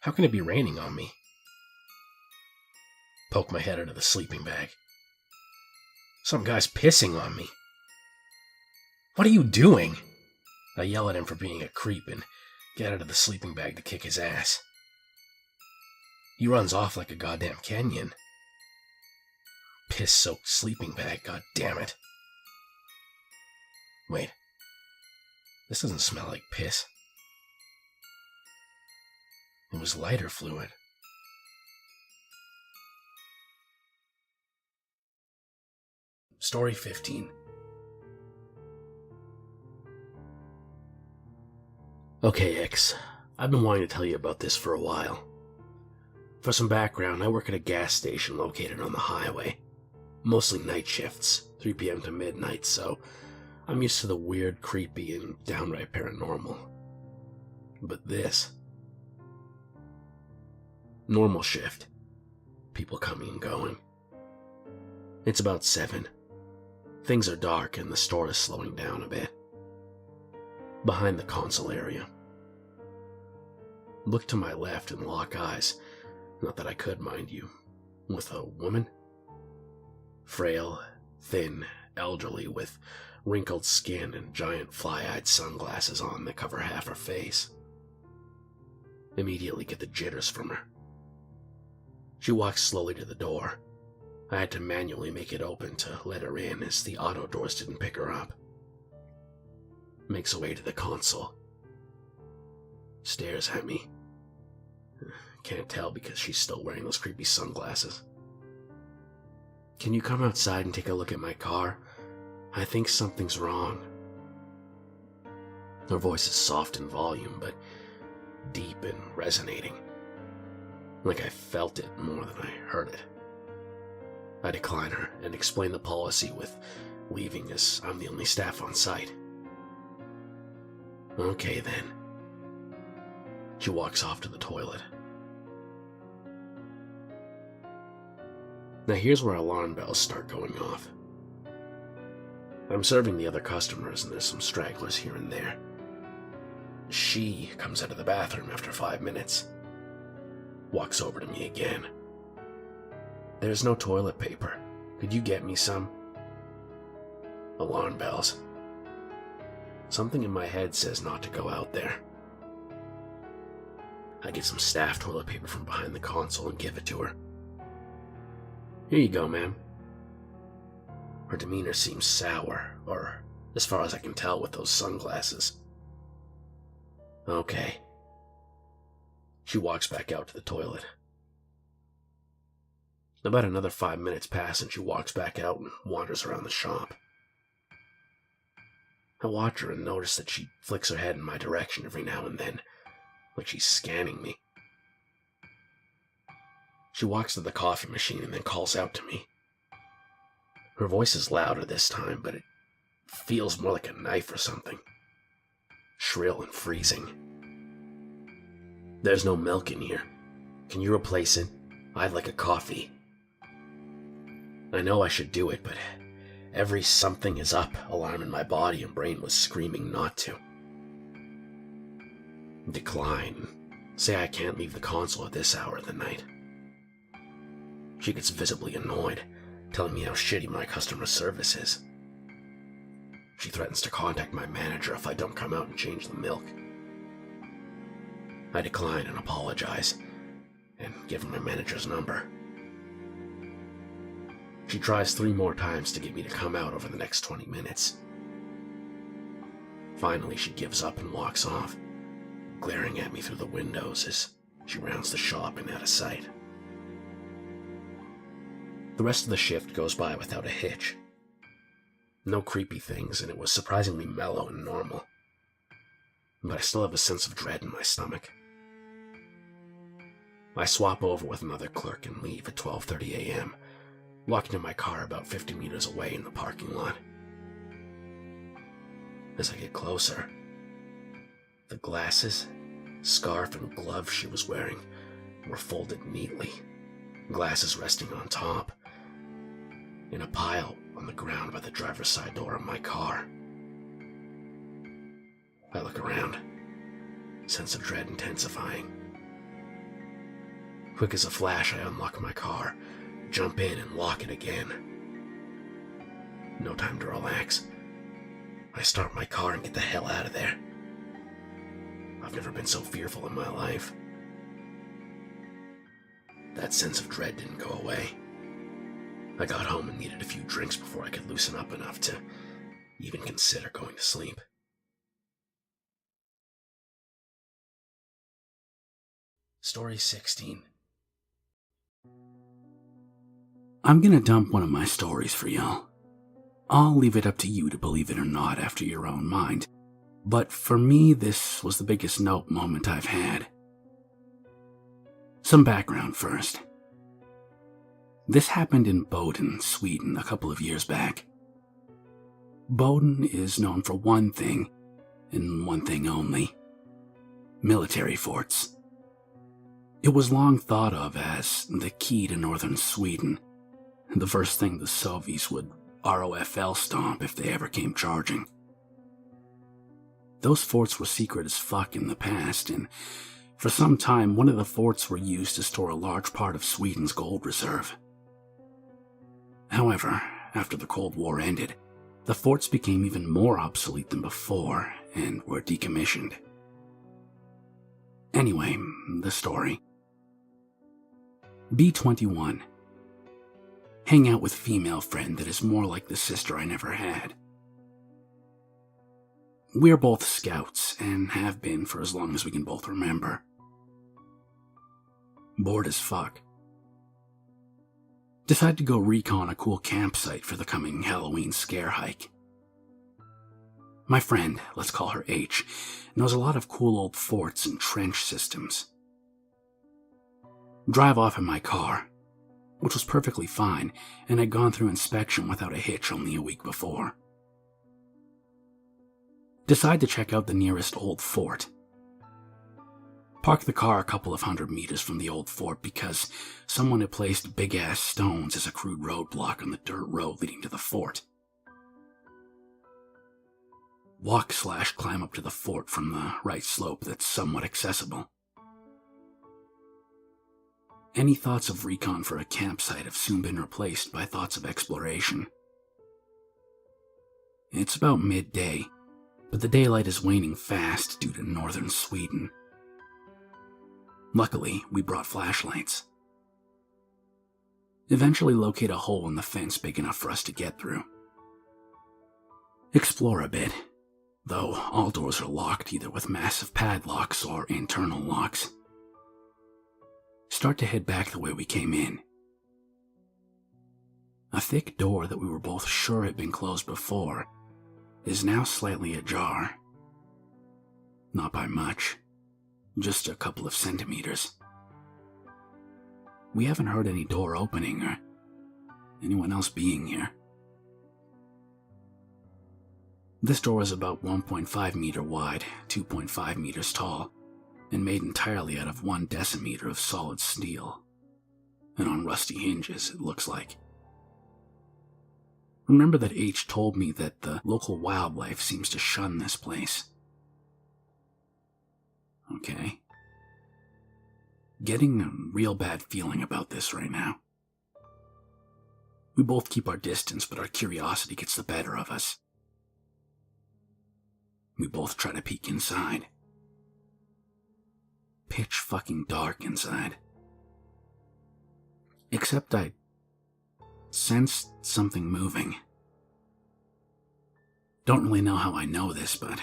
How can it be raining on me? Poke my head out of the sleeping bag. Some guy's pissing on me. What are you doing? I yell at him for being a creep and get out of the sleeping bag to kick his ass. He runs off like a goddamn Kenyan. Piss-soaked sleeping bag, god damn it. Wait. This doesn't smell like piss. It was lighter fluid. Story 15. Okay, X. I've been wanting to tell you about this for a while. For some background, I work at a gas station located on the highway. Mostly night shifts, 3 p.m. to midnight, so I'm used to the weird, creepy, and downright paranormal. But this... Normal shift. people coming and going. It's about 7. Things are dark and the store is slowing down a bit. Behind the console area. Look to my left and lock eyes. Not that I could, mind you. With a woman? Frail, thin, elderly, with wrinkled skin and giant fly-eyed sunglasses on that cover half her face. Immediately get the jitters from her. She walks slowly to the door. I had to manually make it open to let her in as the auto doors didn't pick her up. Makes her way to the console. Stares at me. Can't tell because she's still wearing those creepy sunglasses. Can you come outside and take a look at my car? I think something's wrong. Her voice is soft in volume, but deep and resonating. Like I felt it more than I heard it. I decline her and explain the policy with leaving as I'm the only staff on site. Okay then. She walks off to the toilet. Now here's where alarm bells start going off. I'm serving the other customers and there's some stragglers here and there. She comes out of the bathroom after 5 minutes. Walks over to me again. There's no toilet paper. Could you get me some? Alarm bells. Something in my head says not to go out there. I get some staff toilet paper from behind the console and give it to her. Here you go, ma'am. Her demeanor seems sour, or as far as I can tell with those sunglasses. Okay. She walks back out to the toilet. About another 5 minutes pass and she walks back out and wanders around the shop. I watch her and notice that she flicks her head in my direction every now and then, like she's scanning me. She walks to the coffee machine and then calls out to me. Her voice is louder this time, but it feels more like a knife or something. Shrill and freezing. There's no milk in here. Can you replace it? I'd like a coffee. I know I should do it, but every something is up alarm in my body and brain was screaming not to. Decline. Say I can't leave the console at this hour of the night. She gets visibly annoyed, telling me how shitty my customer service is. She threatens to contact my manager if I don't come out and change the milk. I decline and apologize, and give her my manager's number. She tries 3 more times to get me to come out over the next 20 minutes. Finally, she gives up and walks off, glaring at me through the windows as she rounds the shop and out of sight. The rest of the shift goes by without a hitch. No creepy things, and it was surprisingly mellow and normal. But I still have a sense of dread in my stomach. I swap over with another clerk and leave at 12:30 a.m., walking to my car about 50 meters away in the parking lot. As I get closer, the glasses, scarf, and glove she was wearing were folded neatly, glasses resting on top, in a pile on the ground by the driver's side door of my car. I look around, sense of dread intensifying. Quick as a flash, I unlock my car, jump in and lock it again. No time to relax. I start my car and get the hell out of there. I've never been so fearful in my life. That sense of dread didn't go away. I got home and needed a few drinks before I could loosen up enough to even consider going to sleep. Story 16. I'm gonna dump one of my stories for y'all. I'll leave it up to you to believe it or not after your own mind. But for me, this was the biggest nope moment I've had. Some background first. This happened in Boden, Sweden, a couple of years back. Boden is known for one thing, and one thing only: military forts. It was long thought of as the key to northern Sweden, the first thing the Soviets would ROFL stomp if they ever came charging. Those forts were secret as fuck in the past, and for some time one of the forts were used to store a large part of Sweden's gold reserve. However, after the Cold War ended, the forts became even more obsolete than before and were decommissioned. Anyway, the story. B21. Hang out with female friend that is more like the sister I never had. We're both scouts and have been for as long as we can both remember. Bored as fuck. Decide to go recon a cool campsite for the coming Halloween scare hike. My friend, let's call her H, knows a lot of cool old forts and trench systems. Drive off in my car, which was perfectly fine and had gone through inspection without a hitch only a week before. Decide to check out the nearest old fort. Park the car a couple of 100 meters from the old fort because someone had placed big-ass stones as a crude roadblock on the dirt road leading to the fort. Walk/climb up to the fort from the right slope that's somewhat accessible. Any thoughts of recon for a campsite have soon been replaced by thoughts of exploration. It's about midday, but the daylight is waning fast due to northern Sweden. Luckily, we brought flashlights. Eventually locate a hole in the fence big enough for us to get through. Explore a bit, though all doors are locked either with massive padlocks or internal locks. Start to head back the way we came in. A thick door that we were both sure had been closed before is now slightly ajar. Not by much. Just a couple of centimeters. We haven't heard any door opening or anyone else being here. This door is about 1.5 meter wide, 2.5 meters tall, and made entirely out of 1 decimeter of solid steel. And on rusty hinges, it looks like. Remember that H told me that the local wildlife seems to shun this place. Okay. Getting a real bad feeling about this right now. We both keep our distance, but our curiosity gets the better of us. We both try to peek inside. Pitch fucking dark inside. Except I sensed something moving. Don't really know how I know this, but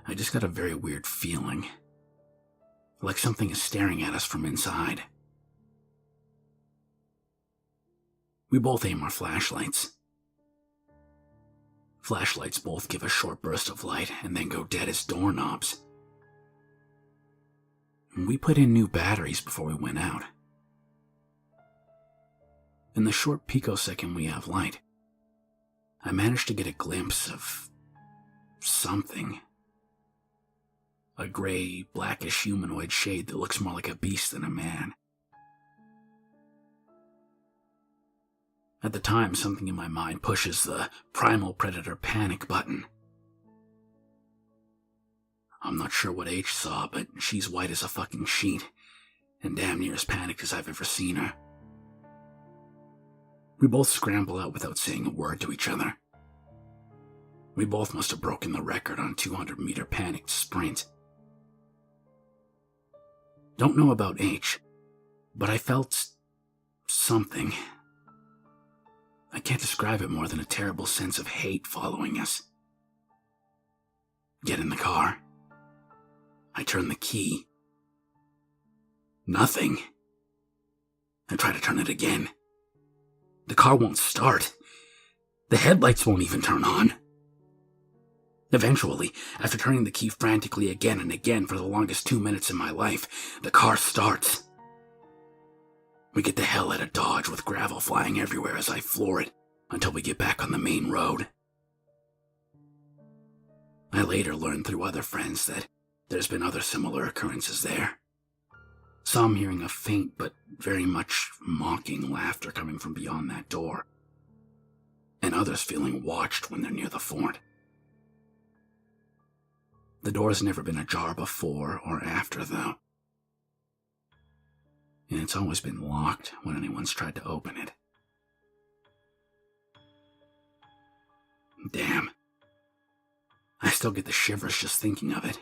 I just got a very weird feeling. Like something is staring at us from inside. We both aim our flashlights. Flashlights both give a short burst of light and then go dead as doorknobs. We put in new batteries before we went out. In the short picosecond we have light, I managed to get a glimpse of something. A gray, blackish humanoid shade that looks more like a beast than a man. At the time, something in my mind pushes the primal predator panic button. I'm not sure what H saw, but she's white as a fucking sheet, and damn near as panicked as I've ever seen her. We both scramble out without saying a word to each other. We both must have broken the record on 200-meter panicked sprint. Don't know about H, but I felt something. I can't describe it more than a terrible sense of hate following us. Get in the car. I turn the key. Nothing. I try to turn it again. The car won't start. The headlights won't even turn on. Eventually, after turning the key frantically again and again for the longest 2 minutes in my life, the car starts. We get the hell out of Dodge with gravel flying everywhere as I floor it until we get back on the main road. I later learned through other friends that there's been other similar occurrences there. Some hearing a faint but very much mocking laughter coming from beyond that door, and others feeling watched when they're near the fort. The door's never been ajar before or after, though, and it's always been locked when anyone's tried to open it. Damn. I still get the shivers just thinking of it,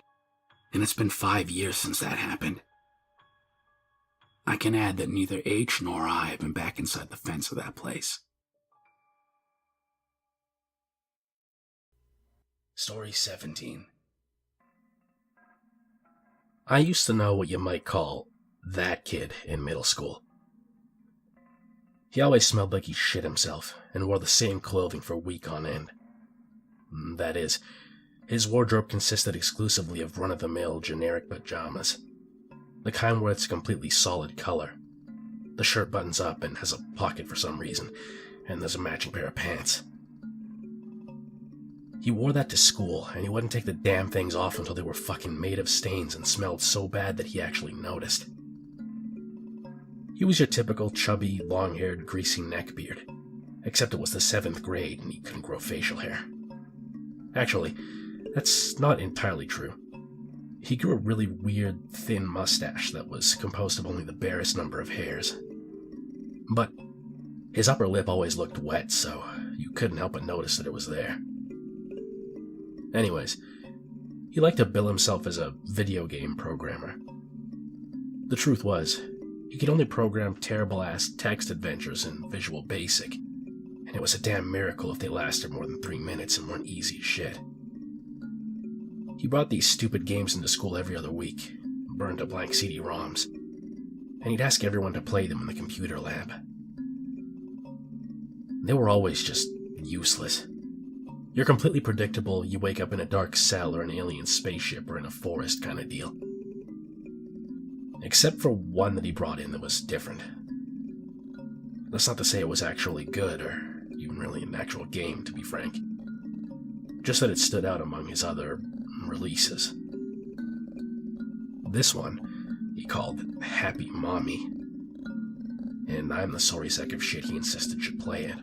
and it's been 5 years since that happened. I can add that neither H nor I have been back inside the fence of that place. Story 17. I used to know what you might call that kid in middle school. He always smelled like he shit himself and wore the same clothing for a week on end. That is, his wardrobe consisted exclusively of run-of-the-mill generic pajamas. The kind where it's a completely solid color. The shirt buttons up and has a pocket for some reason, and there's a matching pair of pants. He wore that to school, and he wouldn't take the damn things off until they were fucking made of stains and smelled so bad that he actually noticed. He was your typical chubby, long-haired, greasy neckbeard, except it was the 7th grade and he couldn't grow facial hair. Actually, that's not entirely true. He grew a really weird, thin mustache that was composed of only the barest number of hairs. But his upper lip always looked wet, so you couldn't help but notice that it was there. Anyways, he liked to bill himself as a video game programmer. The truth was, he could only program terrible-ass text adventures in Visual Basic, and it was a damn miracle if they lasted more than 3 minutes and weren't easy as shit. He brought these stupid games into school every other week, burned to blank CD-ROMs, and he'd ask everyone to play them in the computer lab. They were always just useless. You're completely predictable, you wake up in a dark cell or an alien spaceship or in a forest kind of deal. Except for one that he brought in that was different. That's not to say it was actually good, or even really an actual game, to be frank. Just that it stood out among his other releases. This one, he called Happy Mommy, and I'm the sorry sack of shit he insisted should play it.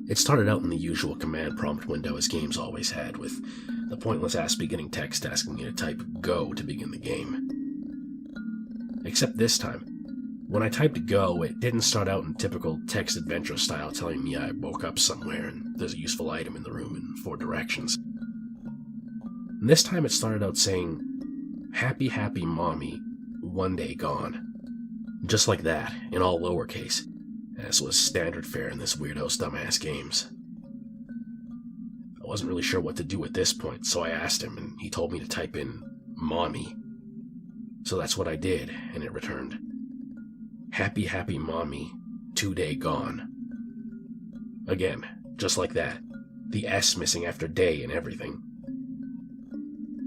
It started out in the usual command prompt window as games always had, with the pointless ass beginning text asking you to type GO to begin the game. Except this time, when I typed GO, it didn't start out in typical text adventure style telling me I woke up somewhere and there's a useful item in the room in 4 directions. And this time it started out saying, Happy Happy Mommy, 1 day gone. Just like that, in all lowercase, as was standard fare in this weirdo's dumbass games. I wasn't really sure what to do at this point, so I asked him, and he told me to type in Mommy. So that's what I did, and it returned, Happy Happy Mommy, 2 day gone. Again, just like that, the S missing after day and everything.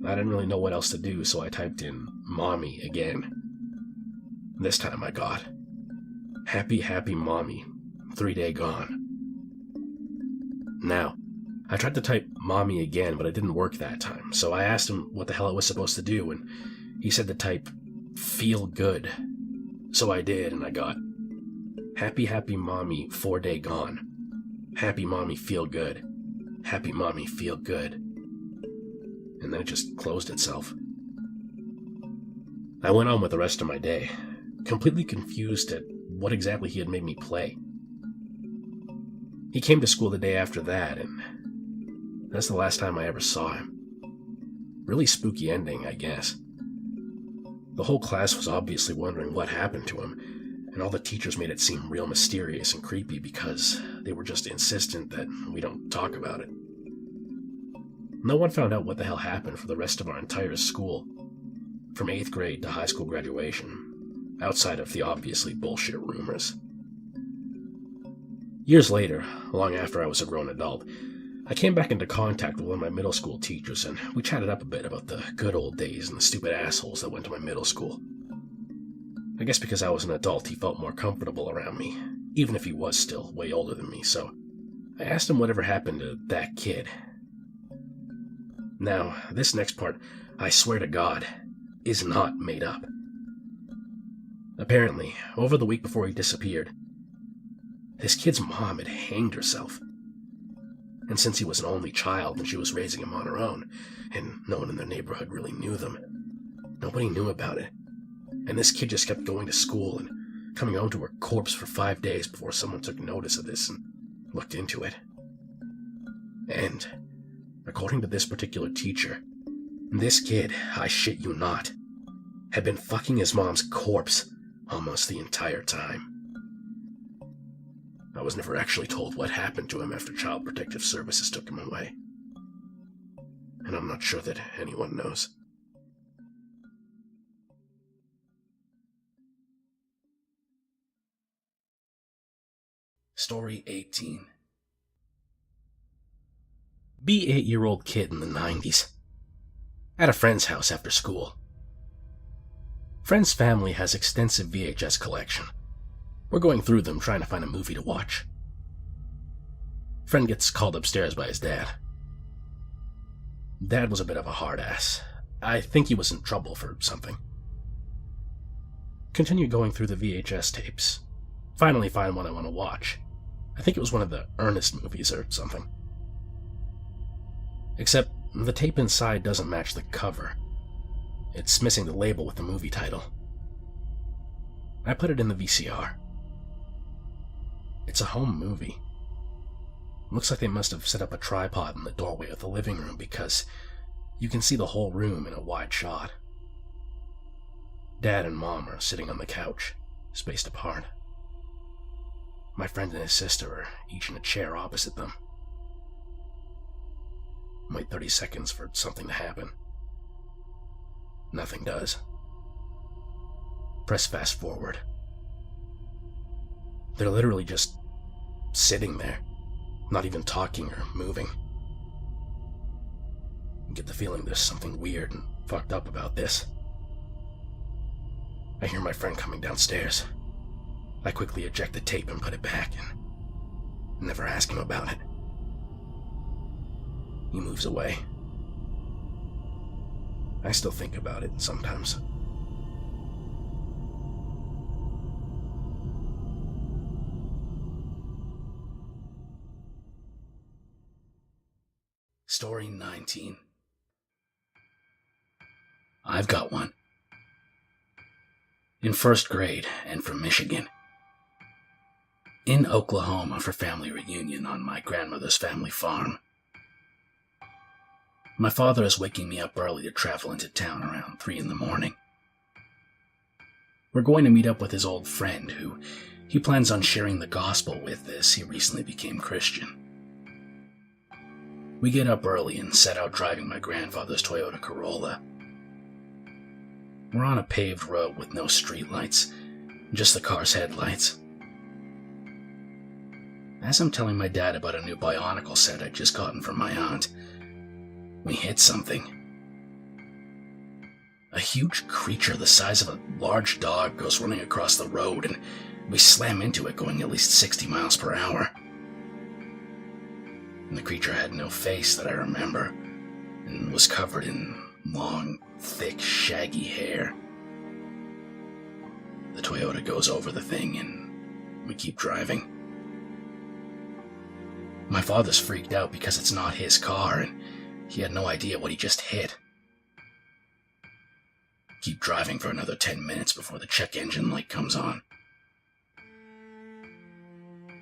I didn't really know what else to do, so I typed in Mommy again. This time I got Happy Happy Mommy, 3 day gone. Now, I tried to type Mommy again, but it didn't work that time, so I asked him what the hell it was supposed to do, and he said to type Feel Good. So I did, and I got Happy Happy Mommy, 4 day gone. Happy Mommy, feel good. Happy Mommy, feel good. And then it just closed itself. I went on with the rest of my day, completely confused at what exactly he had made me play. He came to school the day after that, and that's the last time I ever saw him. Really spooky ending, I guess. The whole class was obviously wondering what happened to him, and all the teachers made it seem real mysterious and creepy because they were just insistent that we don't talk about it. No one found out what the hell happened for the rest of our entire school, from 8th grade to high school graduation, outside of the obviously bullshit rumors. Years later, long after I was a grown adult, I came back into contact with one of my middle school teachers, and we chatted up a bit about the good old days and the stupid assholes that went to my middle school. I guess because I was an adult, he felt more comfortable around me, even if he was still way older than me, so I asked him whatever happened to that kid. Now, this next part, I swear to God, is not made up. Apparently, over the week before he disappeared, this kid's mom had hanged herself. And since he was an only child and she was raising him on her own, and no one in their neighborhood really knew them, nobody knew about it. And this kid just kept going to school and coming home to her corpse for 5 days before someone took notice of this and looked into it. And, according to this particular teacher, this kid, I shit you not, had been fucking his mom's corpse almost the entire time. I was never actually told what happened to him after Child Protective Services took him away. And I'm not sure that anyone knows. Story 18. Be 8-year-old kid in the 90s. At a friend's house after school. Friend's family has extensive VHS collection. We're going through them trying to find a movie to watch. Friend gets called upstairs by his dad. Dad was a bit of a hard ass. I think he was in trouble for something. Continue going through the VHS tapes. Finally find one I want to watch. I think it was one of the Ernest movies or something. Except the tape inside doesn't match the cover. It's missing the label with the movie title. I put it in the VCR. It's a home movie. Looks like they must have set up a tripod in the doorway of the living room because you can see the whole room in a wide shot. Dad and Mom are sitting on the couch, spaced apart. My friend and his sister are each in a chair opposite them. Wait 30 seconds for something to happen. Nothing does. Press fast forward. They're literally just sitting there, not even talking or moving. I get the feeling there's something weird and fucked up about this. I hear my friend coming downstairs. I quickly eject the tape and put it back and never ask him about it. He moves away. I still think about it sometimes. Story 19. I've got one. In first grade and from Michigan. In Oklahoma for family reunion on my grandmother's family farm. My father is waking me up early to travel into town around 3 in the morning. We're going to meet up with his old friend who he plans on sharing the gospel with as he recently became Christian. We get up early and set out driving my grandfather's Toyota Corolla. We're on a paved road with no streetlights, just the car's headlights. As I'm telling my dad about a new Bionicle set I'd just gotten from my aunt, we hit something. A huge creature the size of a large dog goes running across the road, and we slam into it going at least 60 miles per hour. And the creature had no face that I remember, and was covered in long, thick, shaggy hair. The Toyota goes over the thing, and we keep driving. My father's freaked out because it's not his car, and he had no idea what he just hit. Keep driving for another 10 minutes before the check engine light comes on.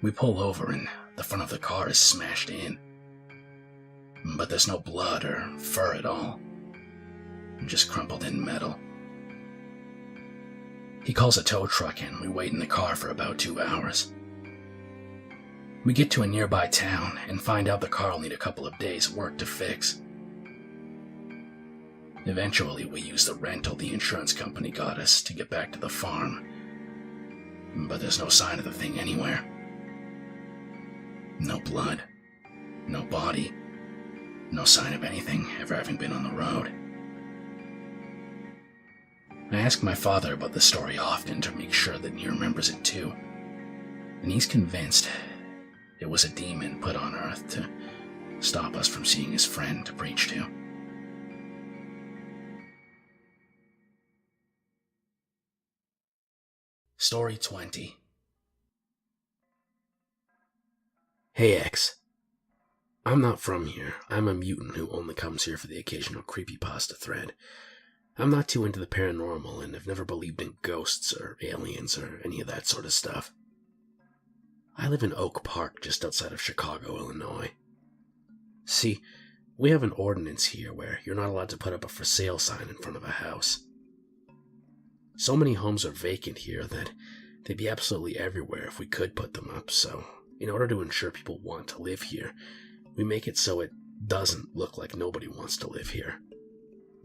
We pull over and the front of the car is smashed in. But there's no blood or fur at all. Just crumpled in metal. He calls a tow truck and we wait in the car for about 2 hours. We get to a nearby town and find out the car will need a couple of days' work to fix. Eventually, we use the rental the insurance company got us to get back to the farm. But there's no sign of the thing anywhere. No blood. No body. No sign of anything ever having been on the road. I ask my father about this story often to make sure that he remembers it too. And he's convinced it was a demon put on Earth to stop us from seeing his friend to preach to. Story 20. Hey X. I'm not from here. I'm a mutant who only comes here for the occasional creepypasta thread. I'm not too into the paranormal and have never believed in ghosts or aliens or any of that sort of stuff. I live in Oak Park, just outside of Chicago, Illinois. See, we have an ordinance here where you're not allowed to put up a for sale sign in front of a house. So many homes are vacant here that they'd be absolutely everywhere if we could put them up, so in order to ensure people want to live here, we make it so it doesn't look like nobody wants to live here.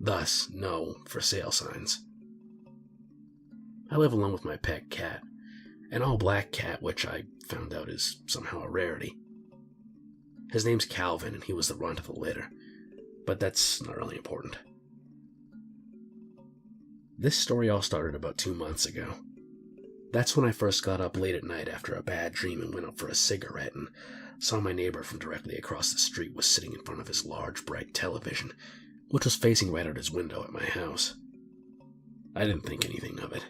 Thus, no for sale signs. I live alone with my pet cat, an all-black cat, which I found out is somehow a rarity. His name's Calvin, and he was the runt of the litter, but that's not really important. This story all started about 2 months ago. That's when I first got up late at night after a bad dream and went out for a cigarette and saw my neighbor from directly across the street was sitting in front of his large, bright television, which was facing right out his window at my house. I didn't think anything of it.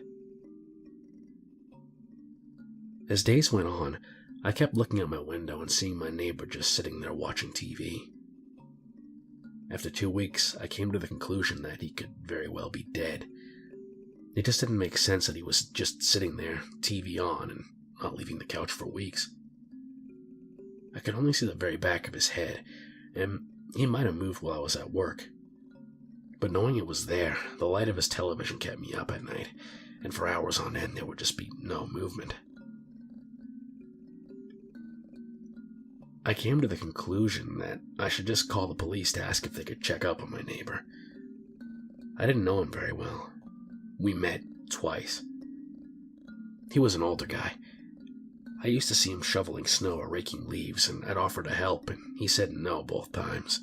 As days went on, I kept looking out my window and seeing my neighbor just sitting there watching TV. After 2 weeks, I came to the conclusion that he could very well be dead. It just didn't make sense that he was just sitting there, TV on, and not leaving the couch for weeks. I could only see the very back of his head, and he might have moved while I was at work. But knowing it was there, the light of his television kept me up at night, and for hours on end there would just be no movement. I came to the conclusion that I should just call the police to ask if they could check up on my neighbor. I didn't know him very well. We met twice. He was an older guy. I used to see him shoveling snow or raking leaves, and I'd offer to help, and he said no both times.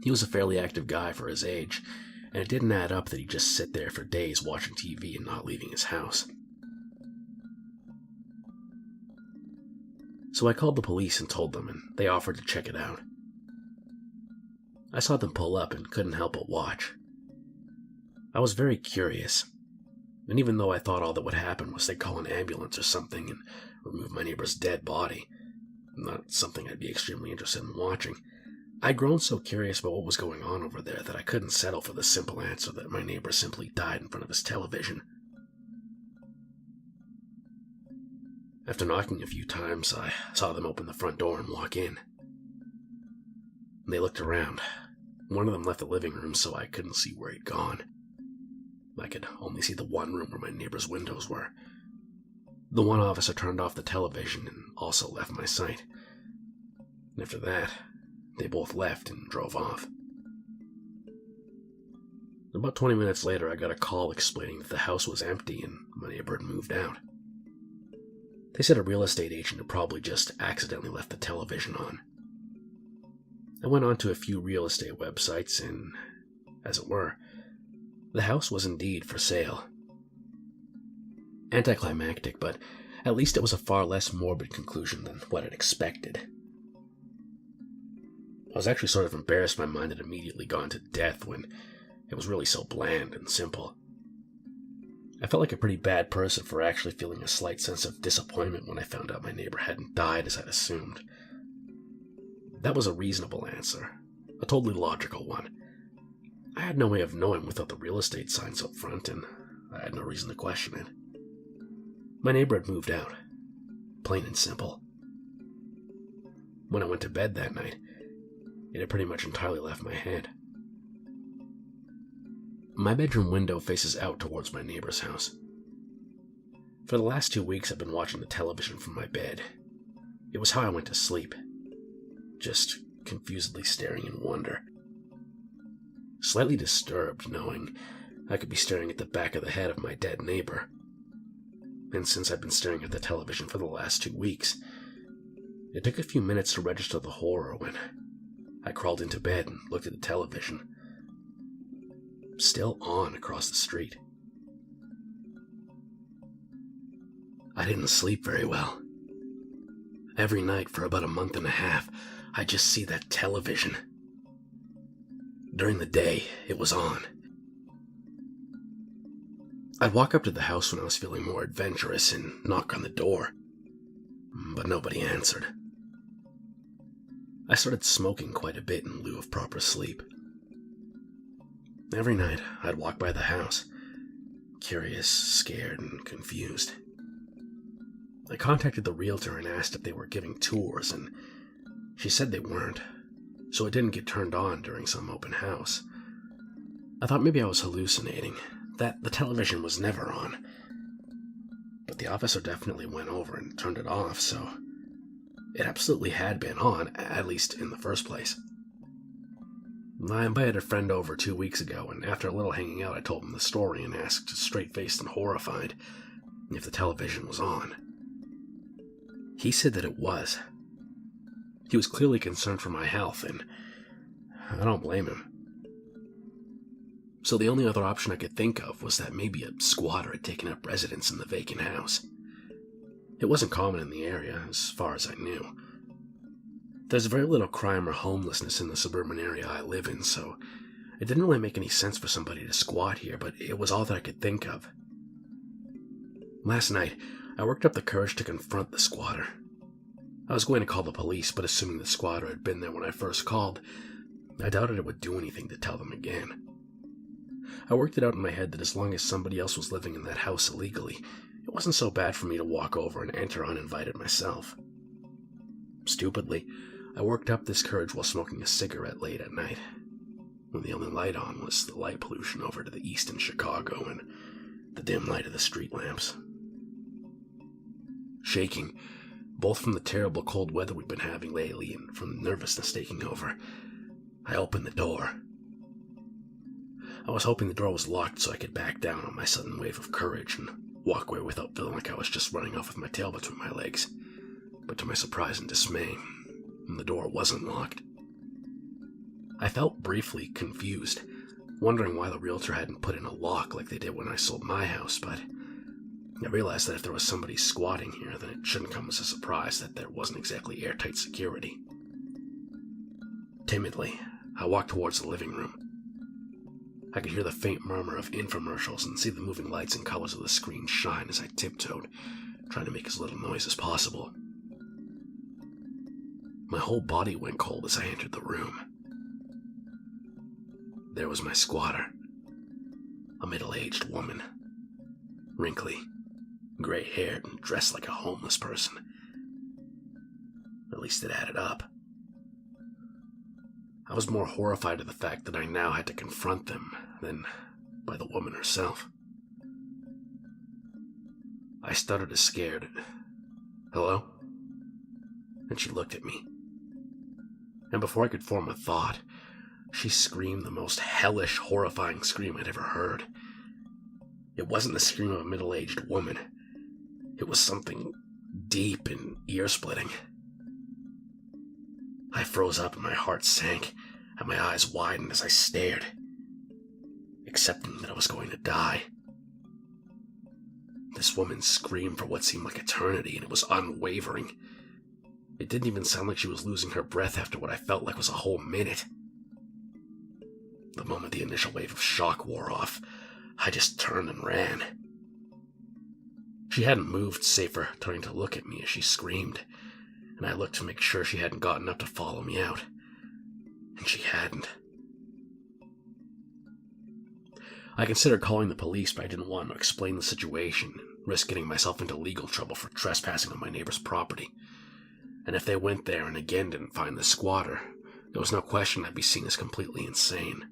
He was a fairly active guy for his age, and it didn't add up that he'd just sit there for days watching TV and not leaving his house. So I called the police and told them, and they offered to check it out. I saw them pull up and couldn't help but watch. I was very curious, and even though I thought all that would happen was they'd call an ambulance or something and remove my neighbor's dead body, not something I'd be extremely interested in watching, I'd grown so curious about what was going on over there that I couldn't settle for the simple answer that my neighbor simply died in front of his television. After knocking a few times, I saw them open the front door and walk in. They looked around. One of them left the living room, so I couldn't see where he'd gone. I could only see the one room where my neighbor's windows were. The one officer turned off the television and also left my sight. After that, they both left and drove off. About 20 minutes later, I got a call explaining that the house was empty and my neighbor had moved out. They said a real estate agent had probably just accidentally left the television on. I went on to a few real estate websites and, as it were, the house was indeed for sale. Anticlimactic, but at least it was a far less morbid conclusion than what I'd expected. I was actually sort of embarrassed my mind had immediately gone to death when it was really so bland and simple. I felt like a pretty bad person for actually feeling a slight sense of disappointment when I found out my neighbor hadn't died as I'd assumed. That was a reasonable answer, a totally logical one. I had no way of knowing without the real estate signs up front, and I had no reason to question it. My neighbor had moved out, plain and simple. When I went to bed that night, it had pretty much entirely left my head. My bedroom window faces out towards my neighbor's house. For the last 2 weeks, I've been watching the television from my bed. It was how I went to sleep, just confusedly staring in wonder. Slightly disturbed, knowing I could be staring at the back of the head of my dead neighbor. And since I'd been staring at the television for the last 2 weeks, it took a few minutes to register the horror when I crawled into bed and looked at the television. Still on across the street. I didn't sleep very well. Every night for about a month and a half, I'd just see that television. During the day, it was on. I'd walk up to the house when I was feeling more adventurous and knock on the door, but nobody answered. I started smoking quite a bit in lieu of proper sleep. Every night, I'd walk by the house, curious, scared, and confused. I contacted the realtor and asked if they were giving tours, and she said they weren't, so it didn't get turned on during some open house. I thought maybe I was hallucinating, that the television was never on. But the officer definitely went over and turned it off, so it absolutely had been on, at least in the first place. I invited a friend over 2 weeks ago, and after a little hanging out, I told him the story and asked, straight-faced and horrified, if the television was on. He said that it was. He was clearly concerned for my health, and I don't blame him. So the only other option I could think of was that maybe a squatter had taken up residence in the vacant house. It wasn't common in the area, as far as I knew. There's very little crime or homelessness in the suburban area I live in, so it didn't really make any sense for somebody to squat here, but it was all that I could think of. Last night, I worked up the courage to confront the squatter. I was going to call the police, but assuming the squatter had been there when I first called, I doubted it would do anything to tell them again. I worked it out in my head that as long as somebody else was living in that house illegally, it wasn't so bad for me to walk over and enter uninvited myself. Stupidly, I worked up this courage while smoking a cigarette late at night, when the only light on was the light pollution over to the east in Chicago and the dim light of the street lamps. Shaking, both from the terrible cold weather we've been having lately and from the nervousness taking over, I opened the door. I was hoping the door was locked so I could back down on my sudden wave of courage and walk away without feeling like I was just running off with my tail between my legs. But to my surprise and dismay, the door wasn't locked. I felt briefly confused, wondering why the realtor hadn't put in a lock like they did when I sold my house, but I realized that if there was somebody squatting here, then it shouldn't come as a surprise that there wasn't exactly airtight security. Timidly, I walked towards the living room. I could hear the faint murmur of infomercials and see the moving lights and colors of the screen shine as I tiptoed, trying to make as little noise as possible. My whole body went cold as I entered the room. There was my squatter, a middle-aged woman, wrinkly, gray-haired, and dressed like a homeless person. At least it added up. I was more horrified at the fact that I now had to confront them than by the woman herself. I stuttered as scared, "Hello?" And she looked at me. And before I could form a thought, she screamed the most hellish, horrifying scream I'd ever heard. It wasn't the scream of a middle-aged woman. It was something deep and ear-splitting. I froze up and my heart sank, and my eyes widened as I stared, accepting that I was going to die. This woman screamed for what seemed like eternity, and it was unwavering. It didn't even sound like she was losing her breath after what I felt like was a whole minute. The moment the initial wave of shock wore off, I just turned and ran. She hadn't moved, save for turning to look at me as she screamed, and I looked to make sure she hadn't gotten up to follow me out. And she hadn't. I considered calling the police, but I didn't want to explain the situation and risk getting myself into legal trouble for trespassing on my neighbor's property. And if they went there and again didn't find the squatter, there was no question I'd be seen as completely insane.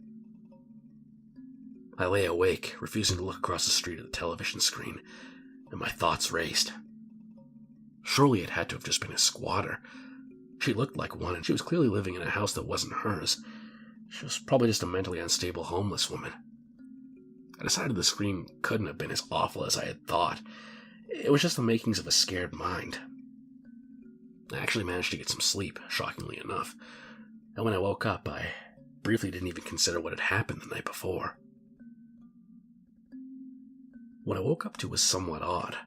I lay awake, refusing to look across the street at the television screen, and my thoughts raced. Surely it had to have just been a squatter. She looked like one, and she was clearly living in a house that wasn't hers. She was probably just a mentally unstable homeless woman. I decided the scream couldn't have been as awful as I had thought. It was just the makings of a scared mind. I actually managed to get some sleep, shockingly enough, and when I woke up, I briefly didn't even consider what had happened the night before. What I woke up to was somewhat odd.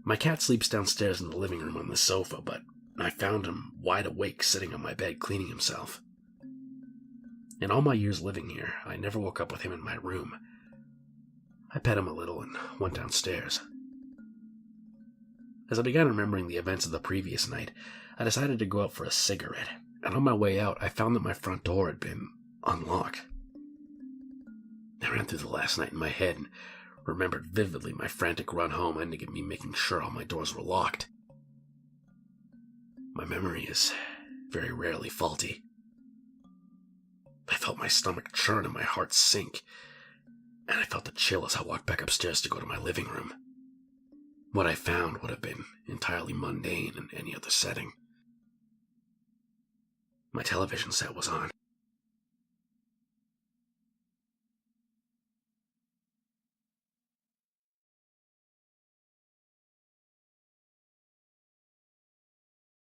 My cat sleeps downstairs in the living room on the sofa, but I found him wide awake sitting on my bed cleaning himself. In all my years living here, I never woke up with him in my room. I pet him a little and went downstairs. As I began remembering the events of the previous night, I decided to go out for a cigarette, and on my way out, I found that my front door had been unlocked. I ran through the last night in my head and remembered vividly my frantic run home ending in me making sure all my doors were locked. My memory is very rarely faulty. I felt my stomach churn and my heart sink, and I felt the chill as I walked back upstairs to go to my living room. What I found would have been entirely mundane in any other setting. My television set was on.